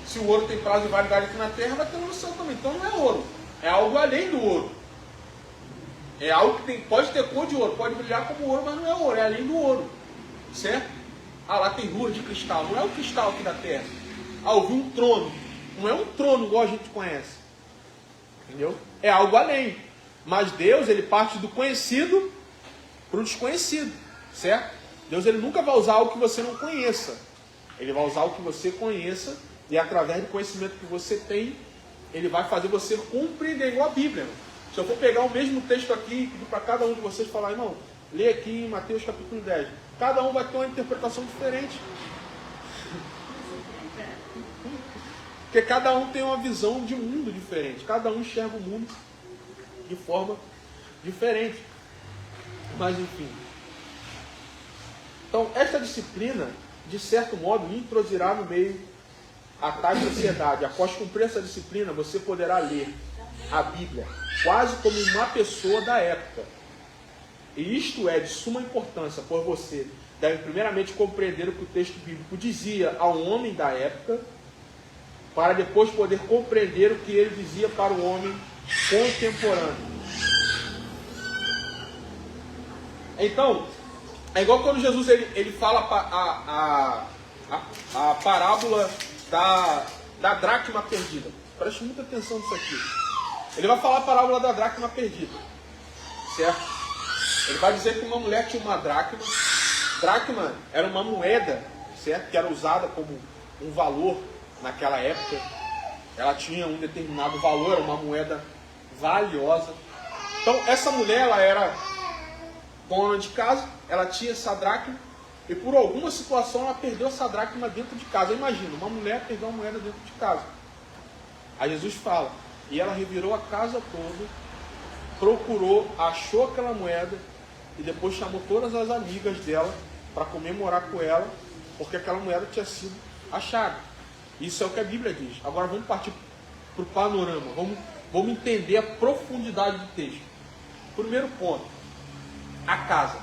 Se o ouro tem prazo e validade aqui na terra, vai ter no céu também. Então não é ouro. É algo além do ouro. É algo que pode ter cor de ouro, pode brilhar como ouro, mas não é ouro, é além do ouro. Certo? Ah, lá tem ruas de cristal. Não é o cristal aqui da terra. Ah, eu vi um trono. Não é um trono igual a gente conhece. Entendeu? É algo além. Mas Deus, ele parte do conhecido para o desconhecido. Certo? Deus, ele nunca vai usar algo que você não conheça. Ele vai usar algo que você conheça. E através do conhecimento que você tem, ele vai fazer você compreender, igual a Bíblia. Se eu for pegar o mesmo texto aqui e pedir para cada um de vocês falar: irmão, lê aqui em Mateus capítulo 10. Cada um vai ter uma interpretação diferente. Porque cada um tem uma visão de mundo diferente. Cada um enxerga o mundo de forma diferente. Mas enfim. Então, esta disciplina, de certo modo, introduzirá no meio a tal sociedade. Após cumprir essa disciplina, você poderá ler a Bíblia quase como uma pessoa da época. E isto é de suma importância, pois você deve primeiramente compreender o que o texto bíblico dizia ao homem da época, para depois poder compreender o que ele dizia para o homem contemporâneo. Então, é igual quando Jesus ele fala a parábola da dracma perdida. Preste muita atenção nisso aqui. Ele vai falar a parábola da dracma perdida. Certo? Ele vai dizer que uma mulher tinha uma dracma. Dracma era uma moeda, certo? Que era usada como um valor naquela época. Ela tinha um determinado valor, era uma moeda valiosa. Então, essa mulher, ela era dona de casa, ela tinha essa dracma, e por alguma situação ela perdeu essa dracma dentro de casa. Imagina, uma mulher perdeu uma moeda dentro de casa. Aí Jesus fala: E ela revirou a casa toda, procurou, achou aquela moeda e depois chamou todas as amigas dela para comemorar com ela, porque aquela moeda tinha sido achada. Isso é o que a Bíblia diz. Agora vamos partir para o panorama, vamos entender a profundidade do texto. Primeiro ponto, a casa.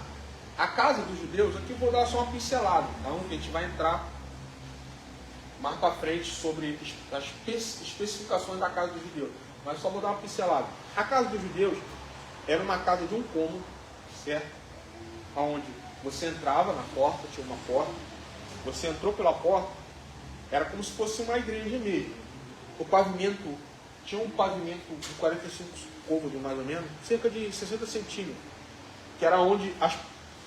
A casa dos judeus, aqui eu vou dar só uma pincelada, então a gente vai entrar mais para frente sobre as especificações da casa dos judeus, mas só vou dar uma pincelada. A casa dos judeus era uma casa de um cômodo, certo? Onde você entrava na porta, tinha uma porta, você entrou pela porta, era como se fosse uma igreja mesmo. O pavimento, tinha um pavimento de 45 côvados mais ou menos, cerca de 60 centímetros, que era onde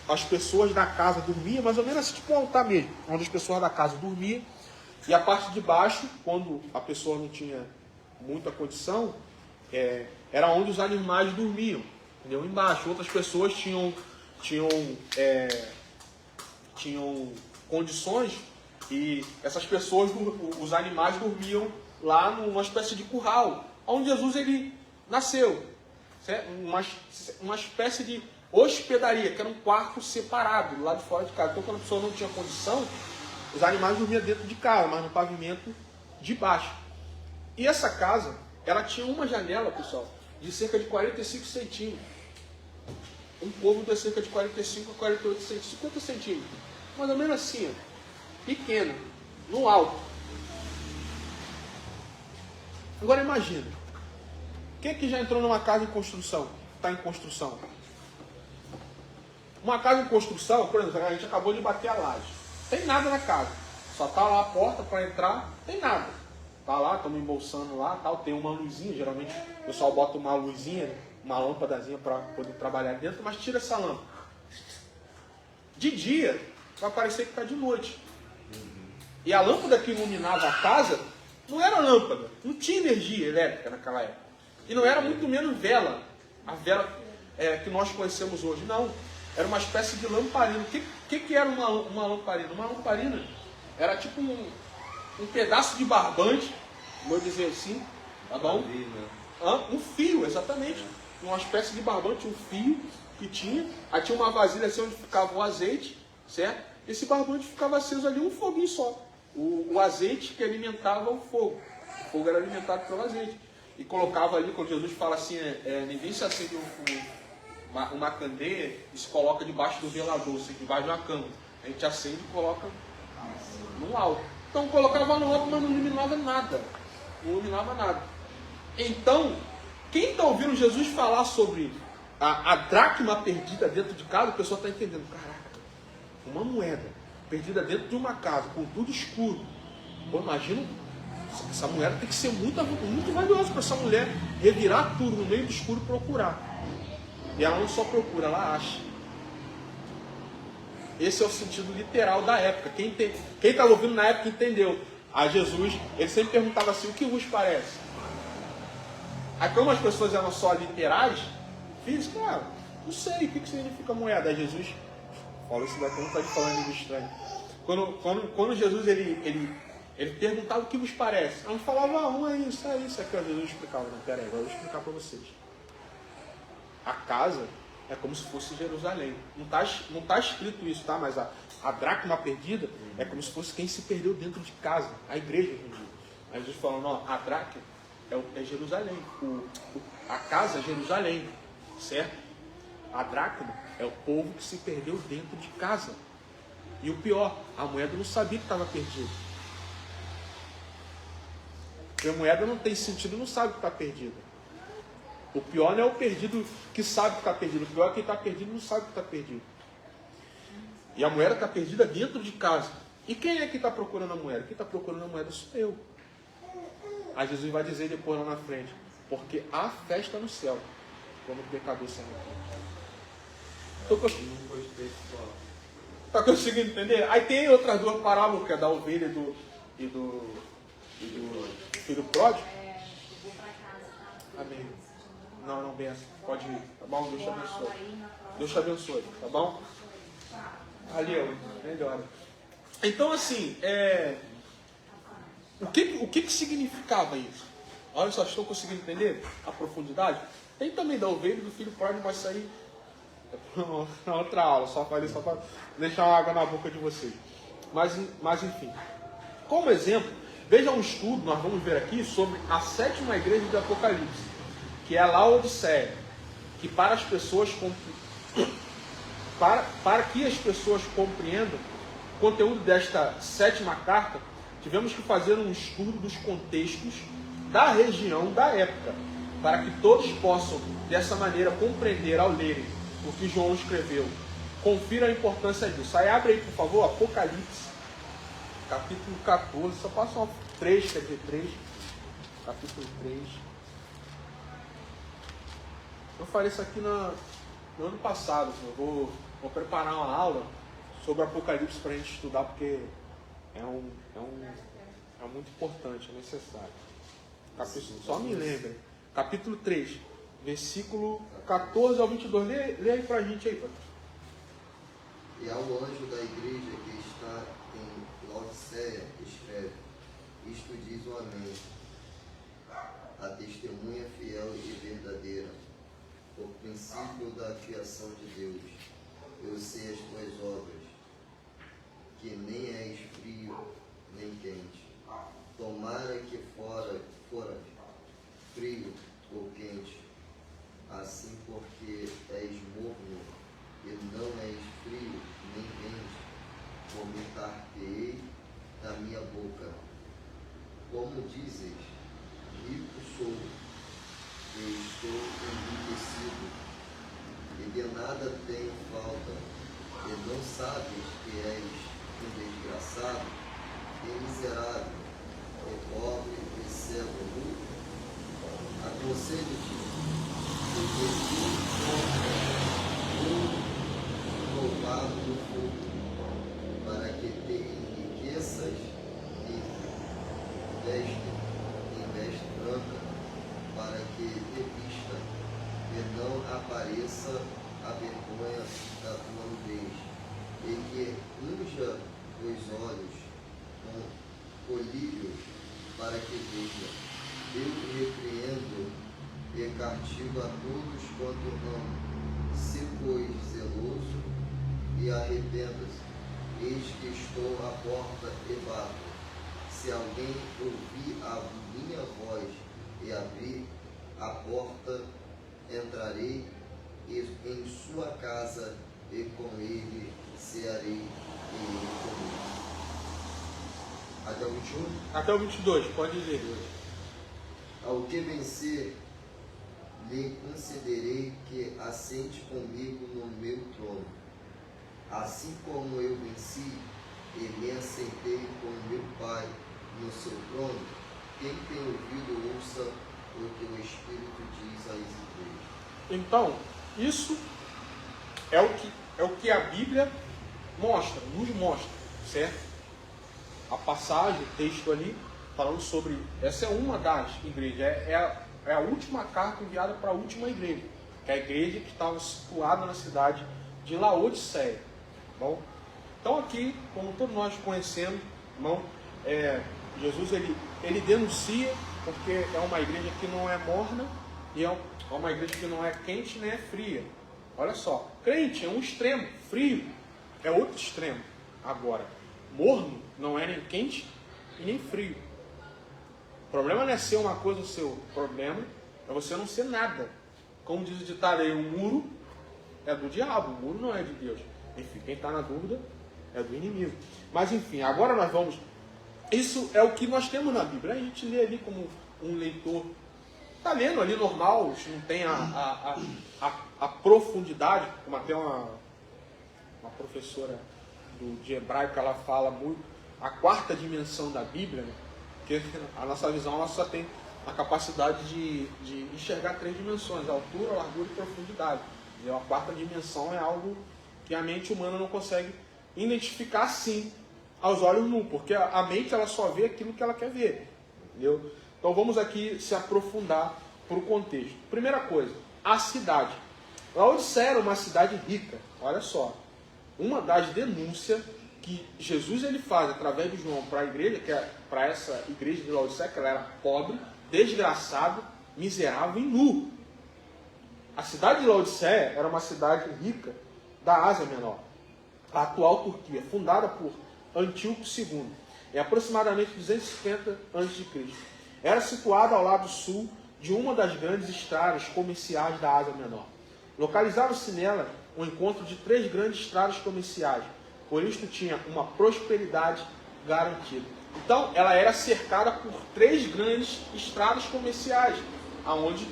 as pessoas da casa dormiam, mais ou menos assim, tipo um altar mesmo, onde as pessoas da casa dormiam, e a parte de baixo, quando a pessoa não tinha muita condição, era onde os animais dormiam, entendeu? Embaixo. Outras pessoas tinham condições e essas pessoas, os animais dormiam lá numa espécie de curral, onde Jesus ele nasceu, certo? Uma espécie de hospedaria, que era um quarto separado, lá de fora de casa. Então, quando a pessoa não tinha condição, os animais dormiam dentro de casa, mas no pavimento de baixo. E essa casa, ela tinha uma janela, pessoal, de cerca de 45 centímetros. Um cômodo é cerca de 45 a 48 centímetros, 50 centímetros. Mais ou menos assim, ó, pequeno, no alto. Agora imagina, quem é que já entrou numa casa em construção? Está em construção. Uma casa em construção, por exemplo, a gente acabou de bater a laje. Tem nada na casa. Só está lá a porta para entrar, tem nada. Está lá, estamos embolsando lá, tal, tem uma luzinha, geralmente o pessoal bota uma luzinha, uma lâmpadazinha para poder trabalhar dentro, mas tira essa lâmpada. De dia, vai parecer que está de noite. E a lâmpada que iluminava a casa não era lâmpada, não tinha energia elétrica naquela época. E não era muito menos vela, a vela que nós conhecemos hoje, não. Era uma espécie de lamparina. O que era uma lamparina? Uma lamparina era tipo um pedaço de barbante, vou dizer assim, tá bom? Um fio, exatamente. Uma espécie de barbante, um fio que tinha. Aí tinha uma vasilha assim onde ficava o azeite, certo? Esse barbante ficava aceso ali, um foguinho só. O azeite que alimentava o fogo. O fogo era alimentado pelo azeite. E colocava ali, quando Jesus fala assim, ninguém se acende uma candeia e se coloca debaixo do velador, assim, debaixo de uma cama. A gente acende e coloca no alto. Então colocava no alto, mas não iluminava nada. Não iluminava nada. Então, quem está ouvindo Jesus falar sobre a dracma perdida dentro de casa, a pessoa está entendendo. Caraca, uma moeda perdida dentro de uma casa, com tudo escuro. Pô, imagina, essa moeda tem que ser muito valiosa para essa mulher revirar tudo no meio do escuro e procurar. E ela não só procura, ela acha. Esse é o sentido literal da época. Quem estava ouvindo na época entendeu. A Jesus, ele sempre perguntava assim, o que vos parece? Aí como as pessoas eram só literais, físicas, não sei o que significa moeda. Aí Jesus falou isso daqui, não está falando língua estranha. Quando Jesus ele perguntava o que vos parece, eles falavam, é isso. Aí Jesus explicava, não, peraí, agora eu vou explicar para vocês. A casa é como se fosse Jerusalém. Não tá escrito isso, tá? Mas a dracma perdida é como se fosse quem se perdeu dentro de casa, a igreja. Aí Jesus falando, a dracma é Jerusalém. A casa é Jerusalém, certo? A dracma é o povo que se perdeu dentro de casa. E o pior, a moeda não sabia que estava perdida. Porque a moeda não tem sentido, não sabe que está perdida. O pior não é o perdido que sabe que está perdido. O pior é quem está perdido não sabe que está perdido. E a moeda está perdida dentro de casa. E quem é que está procurando a moeda? Quem está procurando a moeda sou eu. Aí Jesus vai dizer depois lá na frente, porque há festa no céu, quando o pecador se arrepende. Está conseguindo entender? Aí tem outras duas parábolas, que é da ovelha e do filho pródigo. Amém. Não, benção. Pode ir, tá bom? Deus te abençoe. Deus te abençoe, tá bom? Ali, ó, melhor. Então, assim, o que significava isso? Olha só, estão conseguindo entender a profundidade? Tem também da ovelha e do filho pródigo, vai sair na outra aula. Só falei só para deixar uma água na boca de vocês. Mas enfim. Como exemplo, veja um estudo, nós vamos ver aqui, sobre a 7ª igreja de Apocalipse, que é a Laodiceia, que para que as pessoas compreendam o conteúdo desta 7ª carta, tivemos que fazer um estudo dos contextos da região, da época, para que todos possam, dessa maneira, compreender ao lerem o que João escreveu. Confira a importância disso. Aí abre aí, por favor, Apocalipse, capítulo 14, só passa uma 3, quer dizer 3, capítulo 3. Eu falei isso aqui no ano passado. Eu vou preparar uma aula sobre Apocalipse para a gente estudar, porque é muito importante, é necessário. Só me lembrem. Capítulo 3, versículo 14 ao 22. Lê aí para a gente aí, Patrícia. E ao anjo da igreja que está em Laodiceia escreve: isto diz o Amém, a testemunha fiel e verdadeira, o princípio da criação de Deus. Eu sei as tuas obras, que nem és frio nem quente. Tomara que fora frio ou quente, assim porque és morno e não és frio nem quente, vomitar-te-ei da minha boca. Como dizes, rico sou e estou enriquecido, e de nada tenho falta, e não sabes que és um desgraçado, e miserável, e pobre, e cego nu? Aconselho-te, porque tu roubado do fogo, para que te enriqueças em veste branca, para que te vista e não apareça a vergonha da tua nudez, e que unja os olhos com colírios, para que veja. Eu repreendo e castigo a todos quanto amo. Se pois zeloso e arrependa-se, eis que estou à porta e bato. Se alguém ouvir a minha voz e abrir a porta, entrarei em sua casa e com ele cearei e ele comigo. Até o 21? Até o 22, pode ler. Ao que vencer, lhe concederei que assente comigo no meu trono, assim como eu venci e me assentei com meu Pai no seu trono. Quem tem ouvido, ouça o que o Espírito diz às igrejas. Então, isso é o que a Bíblia mostra, nos mostra, certo? A passagem, o texto ali, falando sobre... Essa é uma das igrejas, é a última carta enviada para a última igreja, que é a igreja que estava situada na cidade de Laodiceia. Bom, então aqui, como todos nós conhecemos, irmão, Jesus ele denuncia, porque é uma igreja que não é morna, e é uma igreja que não é quente nem é fria. Olha só, crente é um extremo, frio é outro extremo. Agora, morno não é nem quente e nem frio. O problema não é ser uma coisa ou ser outro. O problema é você não ser nada. Como diz o ditado aí, o muro é do diabo, o muro não é de Deus. Enfim, quem está na dúvida é do inimigo. Mas enfim, agora nós vamos... Isso é o que nós temos na Bíblia. A gente lê ali como um leitor. Está lendo ali normal, não tem a profundidade, como até uma professora de hebraico, ela fala muito, a quarta dimensão da Bíblia, né? Porque a nossa visão ela só tem a capacidade de enxergar 3 dimensões, altura, largura e profundidade. E a quarta dimensão é algo que a mente humana não consegue identificar assim, aos olhos nus, porque a mente ela só vê aquilo que ela quer ver. Entendeu? Então vamos aqui se aprofundar para o contexto. Primeira coisa, a cidade. Laodiceia era uma cidade rica, olha só. Uma das denúncias que Jesus ele faz através de João para a igreja, que é para essa igreja de Laodiceia, que ela era pobre, desgraçado, miserável e nu. A cidade de Laodiceia era uma cidade rica da Ásia Menor, a atual Turquia, fundada por Antíoco II, em aproximadamente 250 a.C. Era situada ao lado sul de uma das grandes estradas comerciais da Ásia Menor. Localizava-se nela o encontro de 3 grandes estradas comerciais, por isto tinha uma prosperidade garantida. Então, ela era cercada por 3 grandes estradas comerciais, aonde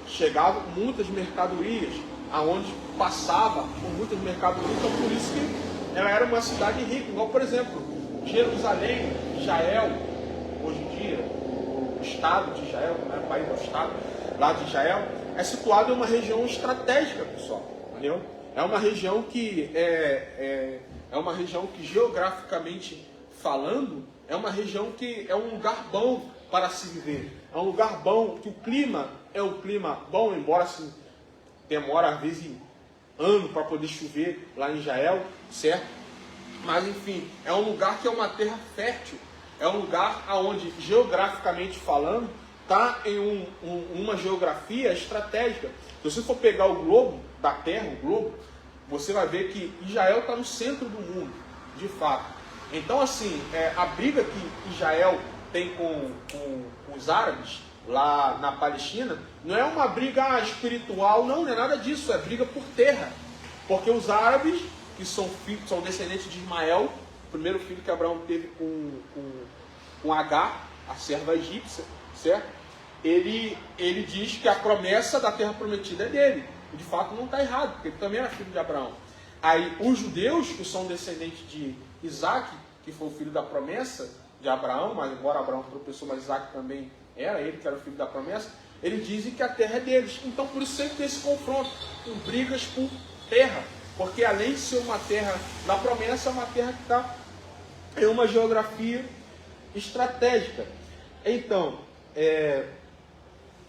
chegavam muitas mercadorias, aonde passava por muitas mercadorias, então por isso que ela era uma cidade rica. Igual, por exemplo, Jerusalém, Israel, hoje em dia, o estado de Israel, né, o país do estado lá de Israel, é situado em uma região estratégica, pessoal, entendeu? É uma região que é uma região que, geograficamente falando, é uma região que é um lugar bom para se viver. É um lugar bom, que o clima é um clima bom, embora assim, demora às vezes ano para poder chover lá em Israel, certo? Mas enfim, é um lugar que é uma terra fértil. É um lugar onde, geograficamente falando, está em uma geografia estratégica. Se você for pegar o globo da Terra, o globo, você vai ver que Israel está no centro do mundo, de fato. Então, assim, a briga que Israel tem com os árabes lá na Palestina não é uma briga espiritual, não é nada disso, é briga por terra. Porque os árabes, que são descendentes de Ismael, o primeiro filho que Abraão teve com Agar, a serva egípcia, certo? Ele diz que a promessa da terra prometida é dele. E de fato não está errado, porque ele também era filho de Abraão. Aí os judeus, que são descendentes de Isaac, que foi o filho da promessa de Abraão, mas embora Abraão tropeçou, mas Isaac também era ele que era o filho da promessa, eles dizem que a terra é deles. Então por isso sempre tem esse confronto, com brigas por terra. Porque além de ser uma terra da promessa, é uma terra que está em uma geografia estratégica. Então,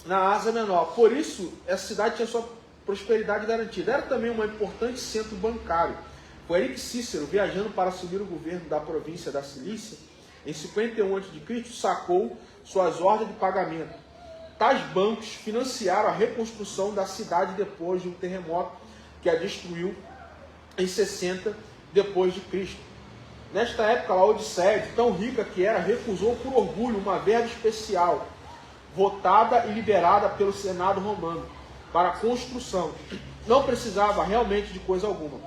na Ásia Menor, por isso essa cidade tinha sua prosperidade garantida. Era também um importante centro bancário. Foi aí que Cícero, viajando para assumir o governo da província da Cilícia, em 51 a.C., sacou suas ordens de pagamento. Tais bancos financiaram a reconstrução da cidade depois de um terremoto que a destruiu em 60 depois de Cristo. Nesta época, Laodiceia, tão rica que era, recusou por orgulho uma verba especial, votada e liberada pelo Senado romano, para a construção. Não precisava realmente de coisa alguma.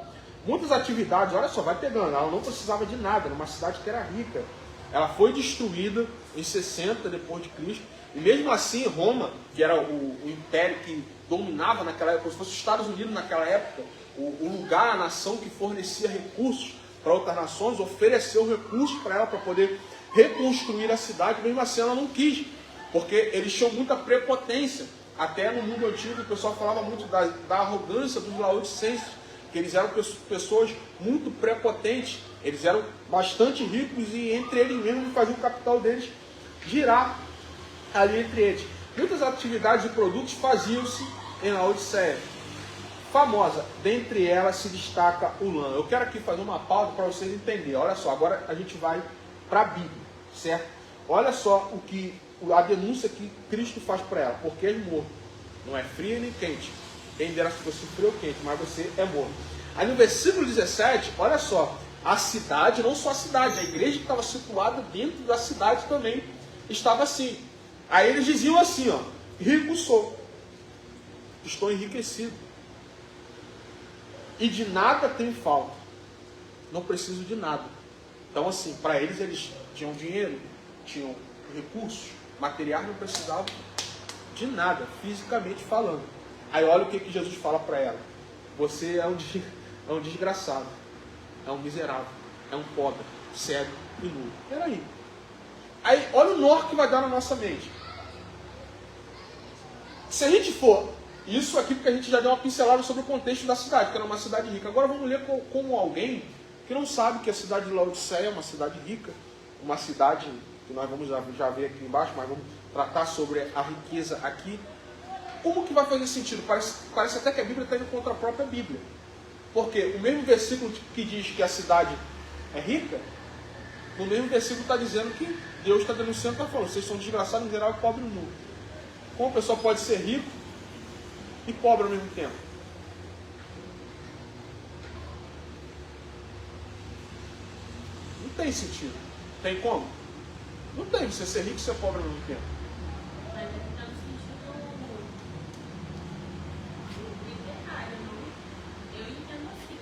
Muitas atividades, olha só, vai pegando, ela não precisava de nada, numa cidade que era rica. Ela foi destruída em 60 depois de Cristo, e mesmo assim Roma, que era o império que dominava naquela época, como se fosse os Estados Unidos naquela época, o lugar, a nação que fornecia recursos para outras nações, ofereceu recursos para ela para poder reconstruir a cidade, mesmo assim ela não quis, porque eles tinham muita prepotência. Até no mundo antigo o pessoal falava muito da arrogância dos laodicenses, que eles eram pessoas muito prepotentes, eles eram bastante ricos e entre eles mesmos faziam o capital deles girar ali entre eles. Muitas atividades e produtos faziam-se em Laodiceia. Famosa, dentre elas se destaca o lã. Eu quero aqui fazer uma pausa para vocês entenderem. Olha só, agora a gente vai para a Bíblia, certo? Olha só a denúncia que Cristo faz para ela. Porque és morto. Não é frio nem quente. Quem dera se fosse frio ou quente, mas você é morto. Aí no versículo 17, olha só. A cidade, não só a cidade, a igreja que estava situada dentro da cidade também estava assim. Aí eles diziam assim, ó, rico sou, estou enriquecido, e de nada tenho falta, não preciso de nada. Então assim, para eles tinham dinheiro, tinham recursos, materiais, não precisavam de nada, fisicamente falando. Aí olha o que Jesus fala para ela: você é um desgraçado, é um miserável, é um pobre, cego e nu. Peraí. Aí olha o nó que vai dar na nossa mente. Se a gente for, isso aqui porque a gente já deu uma pincelada sobre o contexto da cidade, que era uma cidade rica. Agora vamos ler como alguém que não sabe que a cidade de Laodiceia é uma cidade rica, uma cidade que nós vamos já ver aqui embaixo, mas vamos tratar sobre a riqueza aqui. Como que vai fazer sentido? Parece até que a Bíblia está indo contra a própria Bíblia. Porque o mesmo versículo que diz que a cidade é rica, no mesmo versículo está dizendo que Deus está denunciando, está falando, vocês são desgraçados, miseráveis, pobres e nu. Como a pessoa pode ser rico e pobre ao mesmo tempo? Não tem sentido. Tem como? Não tem você ser rico e ser pobre ao mesmo tempo. Mas é no sentido literário, não? Eu entendo assim.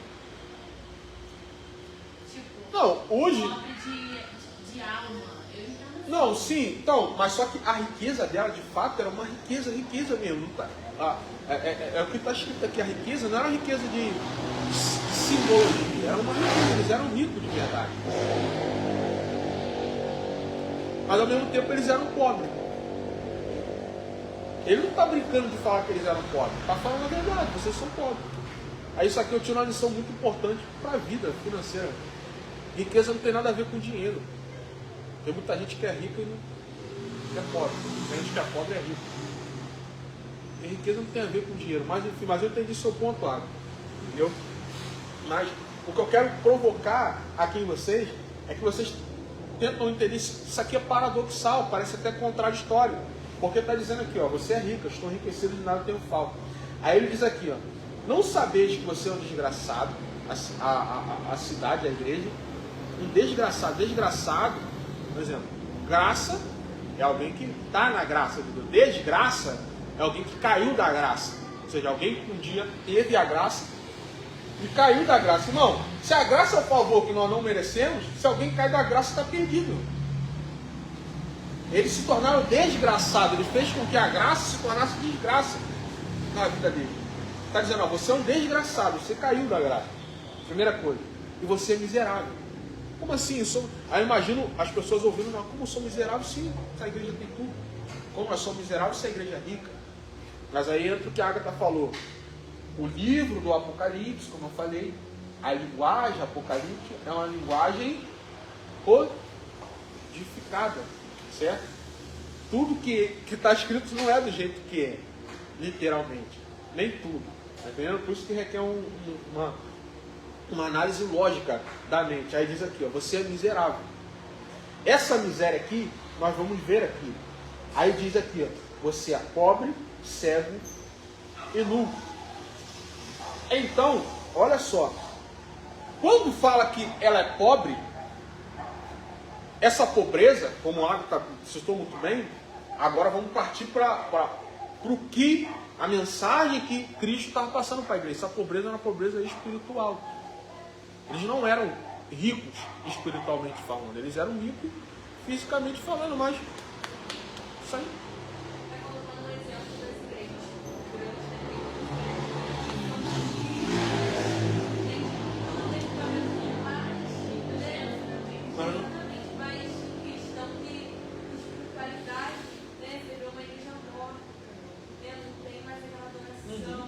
Tipo, Não, hoje... pobre de alma. Eu entendo assim. Não, sim, então, mas só que a riqueza dela, de fato, era uma riqueza mesmo. Não tá, é o que está escrito aqui, a riqueza não era uma riqueza de simbologia, era uma riqueza, eles eram ricos de verdade. Mas ao mesmo tempo eles eram pobres. Ele não está brincando de falar que eles eram pobres, está falando a verdade, vocês são pobres. Aí isso aqui eu tiro uma lição muito importante para a vida financeira. Riqueza não tem nada a ver com dinheiro. Tem muita gente que é rica e não é pobre. Tem gente que é pobre e é rico. E riqueza não tem a ver com dinheiro. Mas enfim, mas eu entendi seu ponto, Água. Entendeu? Mas o que eu quero provocar aqui em vocês é que vocês tentam entender isso aqui é paradoxal, parece até contraditório. Porque está dizendo aqui, ó, você é rico, eu estou enriquecido, de nada tenho falta. Aí ele diz aqui, ó, não sabeis que você é um desgraçado, a cidade, a igreja, um desgraçado, por exemplo, graça é alguém que está na graça de Deus. Desgraça é alguém que caiu da graça. Ou seja, alguém que um dia teve a graça e caiu da graça. Irmão, se a graça é o favor que nós não merecemos, se alguém cai da graça, está perdido. Eles se tornaram desgraçados. Ele fez com que a graça se tornasse desgraça na vida dele. Está dizendo, ó, você é um desgraçado, você caiu da graça. Primeira coisa. E você é miserável. Como assim? Aí eu imagino as pessoas ouvindo, não, como eu sou miserável, sim, essa igreja tem tudo. Como eu sou miserável, essa igreja é rica. Mas aí entra o que a Agatha falou. O livro do Apocalipse, como eu falei, a linguagem apocalíptica é uma linguagem codificada, certo? Tudo que está escrito não é do jeito que é, literalmente. Nem tudo. Tá entendendo? Por isso que requer uma análise lógica da mente. Aí diz aqui, ó, você é miserável. Essa miséria aqui, nós vamos ver aqui. Aí diz aqui, ó, você é pobre, cego e nu. Então, olha só. Quando fala que ela é pobre, essa pobreza, como o Agatha citou muito bem, agora vamos partir para o que a mensagem que Cristo estava passando para a igreja. Essa pobreza era uma pobreza espiritual. Eles não eram ricos espiritualmente falando, eles eram ricos fisicamente falando, mas isso aí. Está colocando um exemplo das igrejas. Por eles terem mais questão de espiritualidade, né? Você vê uma igreja morta, né? Não tem mais aquela adoração verdadeira.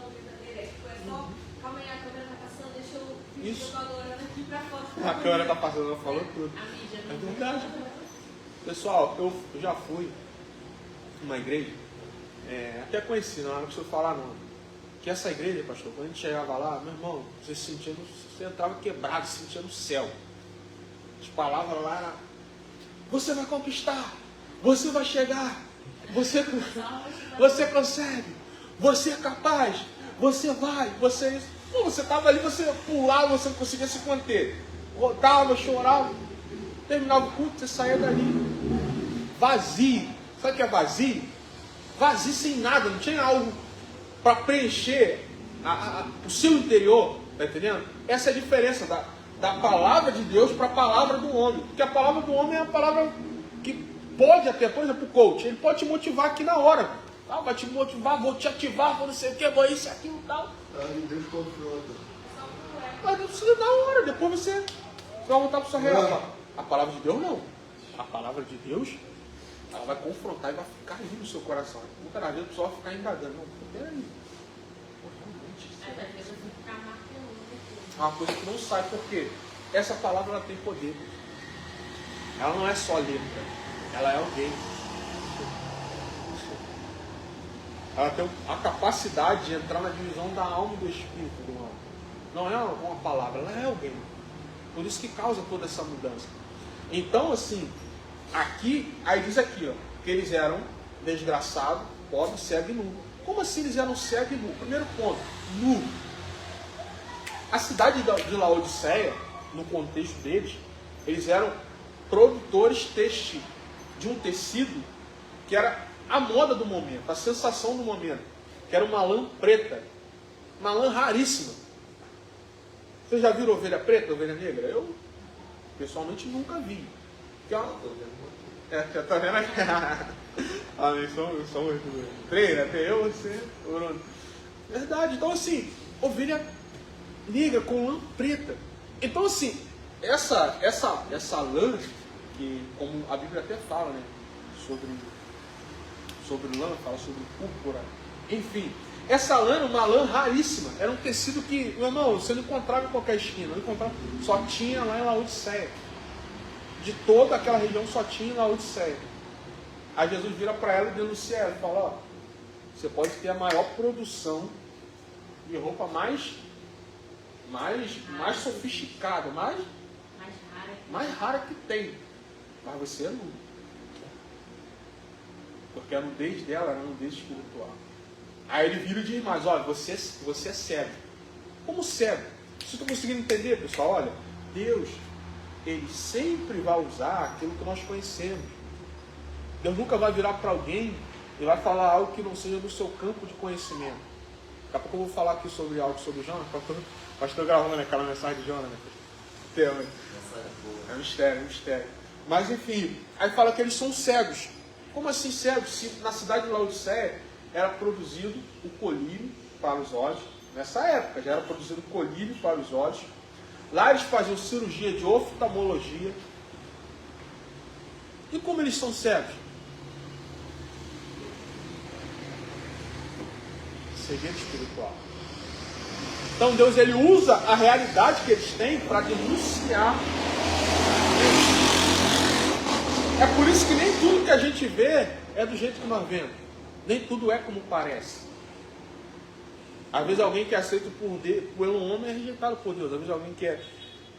É só, calma aí, a câmera está passando, deixa eu fingir que eu estou adorando aqui para fora. A câmera está passando, ela falou tudo. A mídia, É verdade. Pessoal, eu já fui numa igreja, até conheci, não era preciso falar não. Que essa igreja, pastor, quando a gente chegava lá, meu irmão, você entrava quebrado, se sentia no céu. As palavras lá eram, você vai conquistar, você vai chegar, você consegue, você é capaz, você vai, você é isso. Pô, você estava ali, você pulava, você não conseguia se conter. Rodava, chorava, terminava o culto, você saía dali. Vazio. Sabe o que é vazio? Vazio sem nada, não tinha algo para preencher o seu interior, tá entendendo? Essa é a diferença da palavra de Deus para a palavra do homem. Porque a palavra do homem é a palavra que pode até, por exemplo, o coach, ele pode te motivar aqui na hora. Tá? Vai te motivar, vou te ativar, vou não sei o que, vou isso, aquilo e tal. Deus confronta. Mas não precisa na hora, depois você vai voltar para o seu real. A palavra de Deus não. A palavra de Deus, ela vai confrontar e vai ficar ali no seu coração. Muitas das vezes o pessoal vai ficar engadando. Não, peraí. Aí você ficar marcando. É uma coisa que não sai, porque essa palavra ela tem poder. Ela não é só letra, ela é alguém. Ela tem a capacidade de entrar na divisão da alma e do espírito do homem. Não é uma palavra, ela é alguém. Por isso que causa toda essa mudança. Então, assim, aqui, aí diz aqui, ó, que eles eram desgraçado, pobre, cego e nu. Como assim eles eram cego e nu? Primeiro ponto, nu. A cidade de Laodiceia, no contexto deles, eles eram produtores textil, de um tecido que era a moda do momento, a sensação do momento, que era uma lã preta, uma lã raríssima. Vocês já viram ovelha preta, ovelha negra? Eu, pessoalmente, nunca vi. Que é uma... já tá vendo aqui? Amém, somos três, né? Tem eu, você, o Bruno. Verdade. Então, assim, ovelha negra com lã preta. Então, assim, essa lã, que como a Bíblia até fala, né? Sobre lã, fala sobre púrpura. Enfim, essa lã era uma lã raríssima. Era um tecido que, meu irmão, você não encontrava em qualquer esquina. Não encontrava, só tinha lá em Laodiceia. De toda aquela região só tinha em Laodiceia. Aí Jesus vira para ela e denuncia ela. Ele fala, ó, você pode ter a maior produção de roupa mais sofisticada, mais rara que tem. Mas você é nu. Porque a nudez dela era a nudez espiritual. Aí ele vira e diz mais, olha, você é cego. Como cego? Vocês estão conseguindo entender, pessoal? Olha, Deus, Ele sempre vai usar aquilo que nós conhecemos. Deus nunca vai virar para alguém e vai falar algo que não seja do seu campo de conhecimento. Daqui a pouco eu vou falar aqui sobre algo sobre Jonas. Pastor gravando aquela mensagem de Jonas, né? É um mistério. Mas enfim, aí fala que eles são cegos. Como assim cegos? Se na cidade de Laodiceia era produzido o colírio para os olhos. Nessa época já era produzido o colírio para os olhos. Lá eles faziam cirurgia de oftalmologia. E como eles são cegos? Cegueira espiritual. Então Deus ele usa a realidade que eles têm para denunciar. É por isso que nem tudo que a gente vê é do jeito que nós vemos. Nem tudo é como parece. Às vezes alguém que é aceito por um homem é rejeitado por Deus. Às vezes alguém que é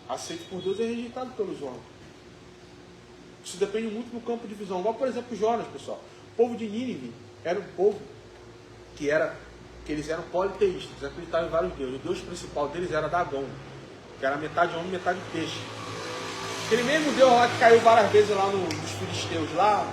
aceito por Deus é rejeitado pelos homens. Isso depende muito do campo de visão. Igual, por exemplo, Jonas, pessoal. O povo de Nínive era um povo que eles eram politeístas, eles acreditavam em vários deuses. O deus principal deles era Dagão, que era metade homem, metade peixe. Aquele mesmo deus lá que caiu várias vezes lá nos filisteus, lá,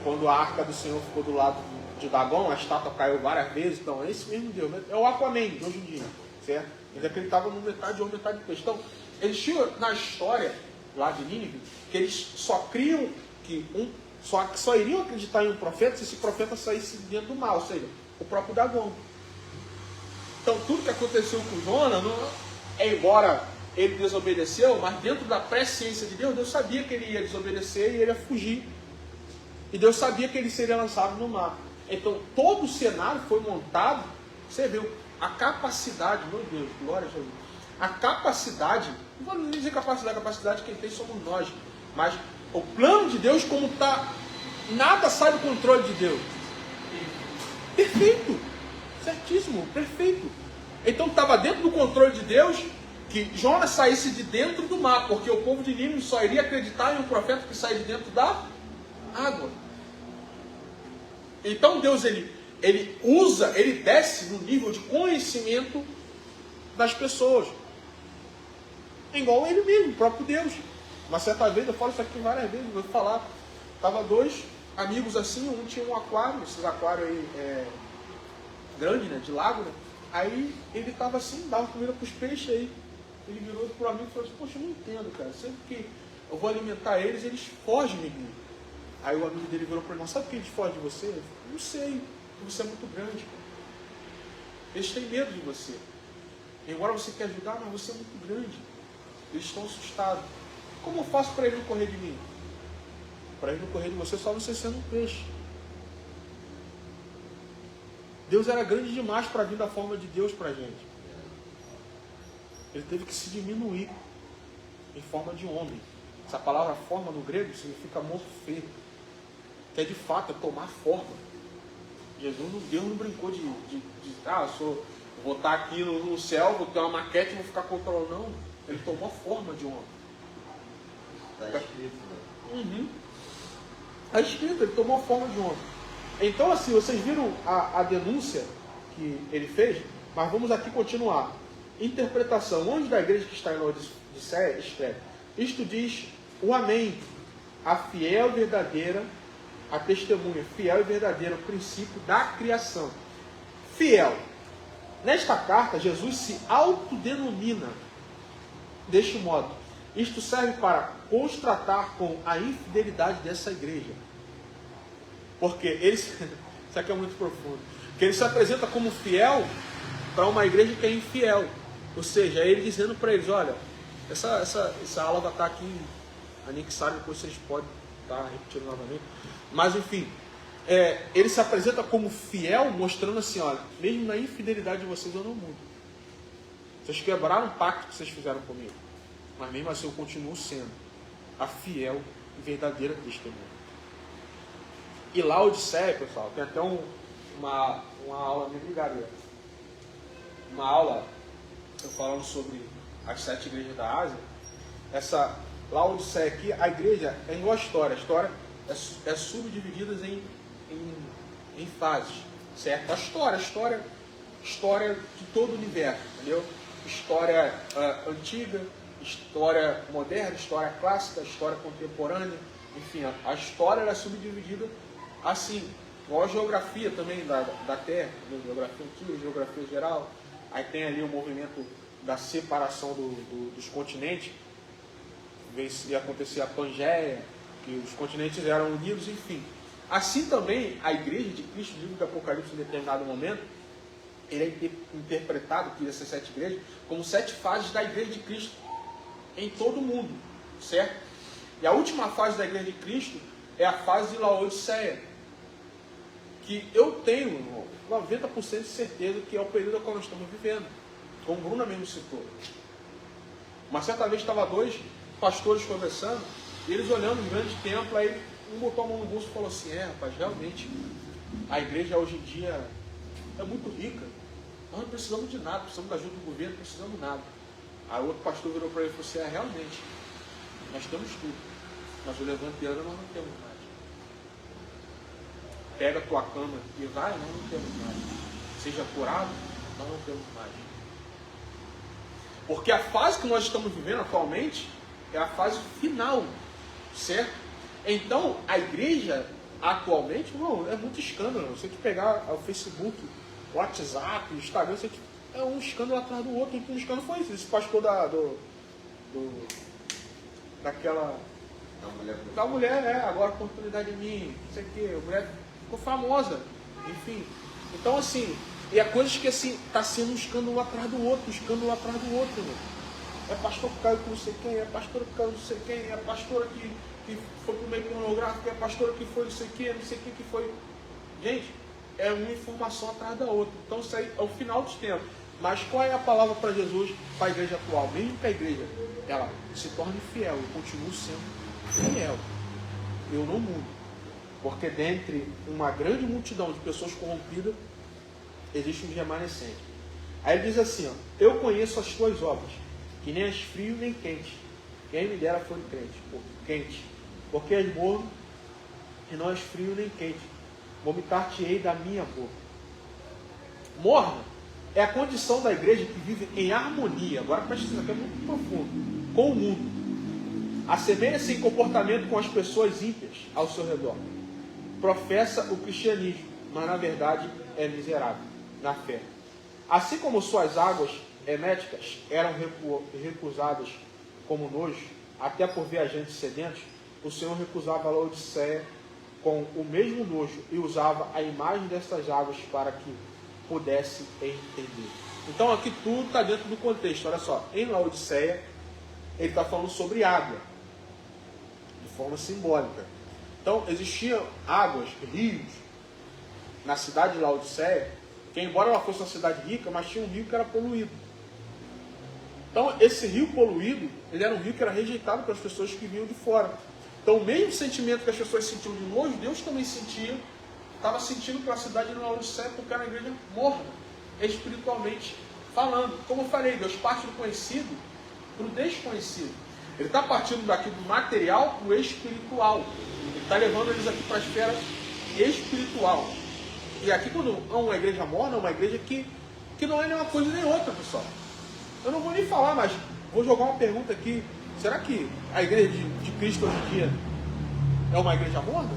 quando a arca do Senhor ficou do lado de Dagão, a estátua caiu várias vezes. Então, é esse mesmo deus. É o Aquaman de hoje em dia, certo? Eles acreditavam no metade homem, metade peixe. Então, eles tinham na história lá de Nínive que eles só criam só iriam acreditar em um profeta se esse profeta saísse dentro do mal, ou seja, o próprio Dagão. Então, tudo que aconteceu com Jonas, embora ele desobedeceu, mas dentro da presciência de Deus, Deus sabia que ele ia desobedecer e ele ia fugir. E Deus sabia que ele seria lançado no mar. Então, todo o cenário foi montado, você viu, a capacidade, meu Deus, glória a Jesus, a capacidade, não vou nem dizer capacidade quem tem somos nós, mas o plano de Deus como está, nada sai do controle de Deus. Perfeito, certíssimo, perfeito. Então estava dentro do controle de Deus que Jonas saísse de dentro do mar, porque o povo de Nínive só iria acreditar em um profeta que saía de dentro da água. Então Deus ele desce no nível de conhecimento das pessoas. É igual ele mesmo, o próprio Deus. Uma certa vez, eu falo isso aqui várias vezes, vou falar, estava dois amigos assim, um tinha um aquário, esses aquários aí grande, né, de lago, né? Aí ele estava assim, dava comida para os peixes aí. Ele virou para o amigo e falou assim, poxa, eu não entendo, cara, sempre que eu vou alimentar eles, eles fogem de mim. Aí o amigo dele virou para ele, não, sabe por que eles fogem de você? Eu falei, não sei, porque você é muito grande. Eles têm medo de você. Embora você quer ajudar, mas você é muito grande. Eles estão assustados. Como eu faço para ele não correr de mim? Para ele não correr de você, só você sendo um peixe. Deus era grande demais para vir da forma de Deus para a gente. Ele teve que se diminuir em forma de homem. Essa palavra forma no grego significa morfê, que é de fato tomar forma. Deus não brincou vou estar aqui no céu, vou ter uma maquete e vou ficar controlando. Não, ele tomou forma de homem. Está escrito, né? Está escrito, ele tomou forma de homem. Então, assim, vocês viram a denúncia que ele fez, mas vamos aqui continuar. Interpretação. O anjo da igreja que está em Laodiceia escreve: isto diz o Amém, a fiel e verdadeira, a testemunha fiel e verdadeira, o princípio da criação. Fiel. Nesta carta, Jesus se autodenomina deste modo. Isto serve para constatar com a infidelidade dessa igreja. Porque ele, isso aqui é muito profundo, que ele se apresenta como fiel para uma igreja que é infiel. Ou seja, é ele dizendo para eles: olha, essa aula vai estar aqui anexada, depois vocês podem estar repetindo novamente. Mas enfim, ele se apresenta como fiel, mostrando assim: olha, mesmo na infidelidade de vocês eu não mudo. Vocês quebraram o pacto que vocês fizeram comigo, mas mesmo assim eu continuo sendo a fiel e verdadeira testemunha. E Laodiceia, pessoal, tem até uma aula, me ligaram, uma aula falando sobre as 7 igrejas da Ásia. Essa Laodiceia aqui, a igreja é igual a história é subdividida em fases, certo? A história de todo o universo, entendeu? História antiga, história moderna, história clássica, história contemporânea, enfim, a história é subdividida assim, igual a geografia também da Terra, geografia antiga, geografia geral. Aí tem ali o movimento da separação dos continentes, ia acontecer a Pangeia, que os continentes eram unidos, enfim. Assim também a igreja de Cristo, no livro do Apocalipse, em determinado momento, ele é interpretado, que essas 7 igrejas, como 7 fases da igreja de Cristo em todo o mundo, certo? E a última fase da igreja de Cristo é a fase de Laodiceia, que eu tenho 90% de certeza que é o período que nós estamos vivendo, como Bruna mesmo citou. Uma certa vez estava 2 pastores conversando, e eles olhando um grande templo, aí um botou a mão no bolso e falou assim: rapaz, realmente a igreja hoje em dia é muito rica, nós não precisamos de nada, precisamos da ajuda do governo, não precisamos de nada. Aí outro pastor virou para ele e falou assim: realmente, nós temos tudo, mas o levanteiro nós não temos mais. Pega a tua cama e vai, nós não temos mais. Seja curado, nós não temos mais. Porque a fase que nós estamos vivendo atualmente é a fase final, certo? Então, a igreja atualmente, não, é muito escândalo. Você tem que pegar o Facebook, o WhatsApp, o Instagram, você é um escândalo atrás do outro. Um escândalo foi isso. Esse pastor da mulher, agora oportunidade de mim, não sei o que, a mulher ficou famosa, enfim. Então, assim, e é coisas que, assim, está sendo um escândalo atrás do outro, né? É pastor que caiu com não sei quem, é pastora que caiu com não sei quem, é pastora que foi para o meio pornográfico, é pastora que foi não sei quem que foi. Gente, é uma informação atrás da outra. Então, isso aí é o final dos tempos. Mas qual é a palavra para Jesus, para a igreja atual? Mesmo que a igreja ela se torne fiel, eu continuo sendo fiel. Eu não mudo. Porque dentre uma grande multidão de pessoas corrompidas, existe um remanescente. Aí ele diz assim: ó, eu conheço as tuas obras, que nem és frio nem quente. Quem me dera for quente. Porque és morno e não és frio nem quente. Vomitar-te-ei da minha boca. Morna é a condição da igreja que vive em harmonia. Agora presta atenção, aqui é muito profundo. Com o mundo. Assemelha-se em comportamento com as pessoas ímpias ao seu redor. Professa o cristianismo, mas na verdade é miserável na fé. Assim como suas águas eméticas eram recusadas como nojo, até por viajantes sedentos, o Senhor recusava a Laodiceia com o mesmo nojo e usava a imagem dessas águas para que pudesse entender. Então aqui tudo está dentro do contexto. Olha só, em Laodiceia ele está falando sobre água, de forma simbólica. Então existiam águas, rios, na cidade de Laodiceia, que embora ela fosse uma cidade rica, mas tinha um rio que era poluído. Então esse rio poluído, ele era um rio que era rejeitado pelas pessoas que vinham de fora. Então o mesmo sentimento que as pessoas sentiam de nojo, Deus também sentia, estava sentindo pela cidade de Laodiceia, porque era uma igreja morna, espiritualmente falando. Como eu falei, Deus parte do conhecido para o desconhecido. Ele está partindo daqui do material para o espiritual. Ele está levando eles aqui para a esfera espiritual. E aqui, quando é uma igreja morna, é uma igreja que não é nem uma coisa nem outra, pessoal. Eu não vou nem falar, mas vou jogar uma pergunta aqui. Será que a igreja de Cristo hoje em dia é uma igreja morna?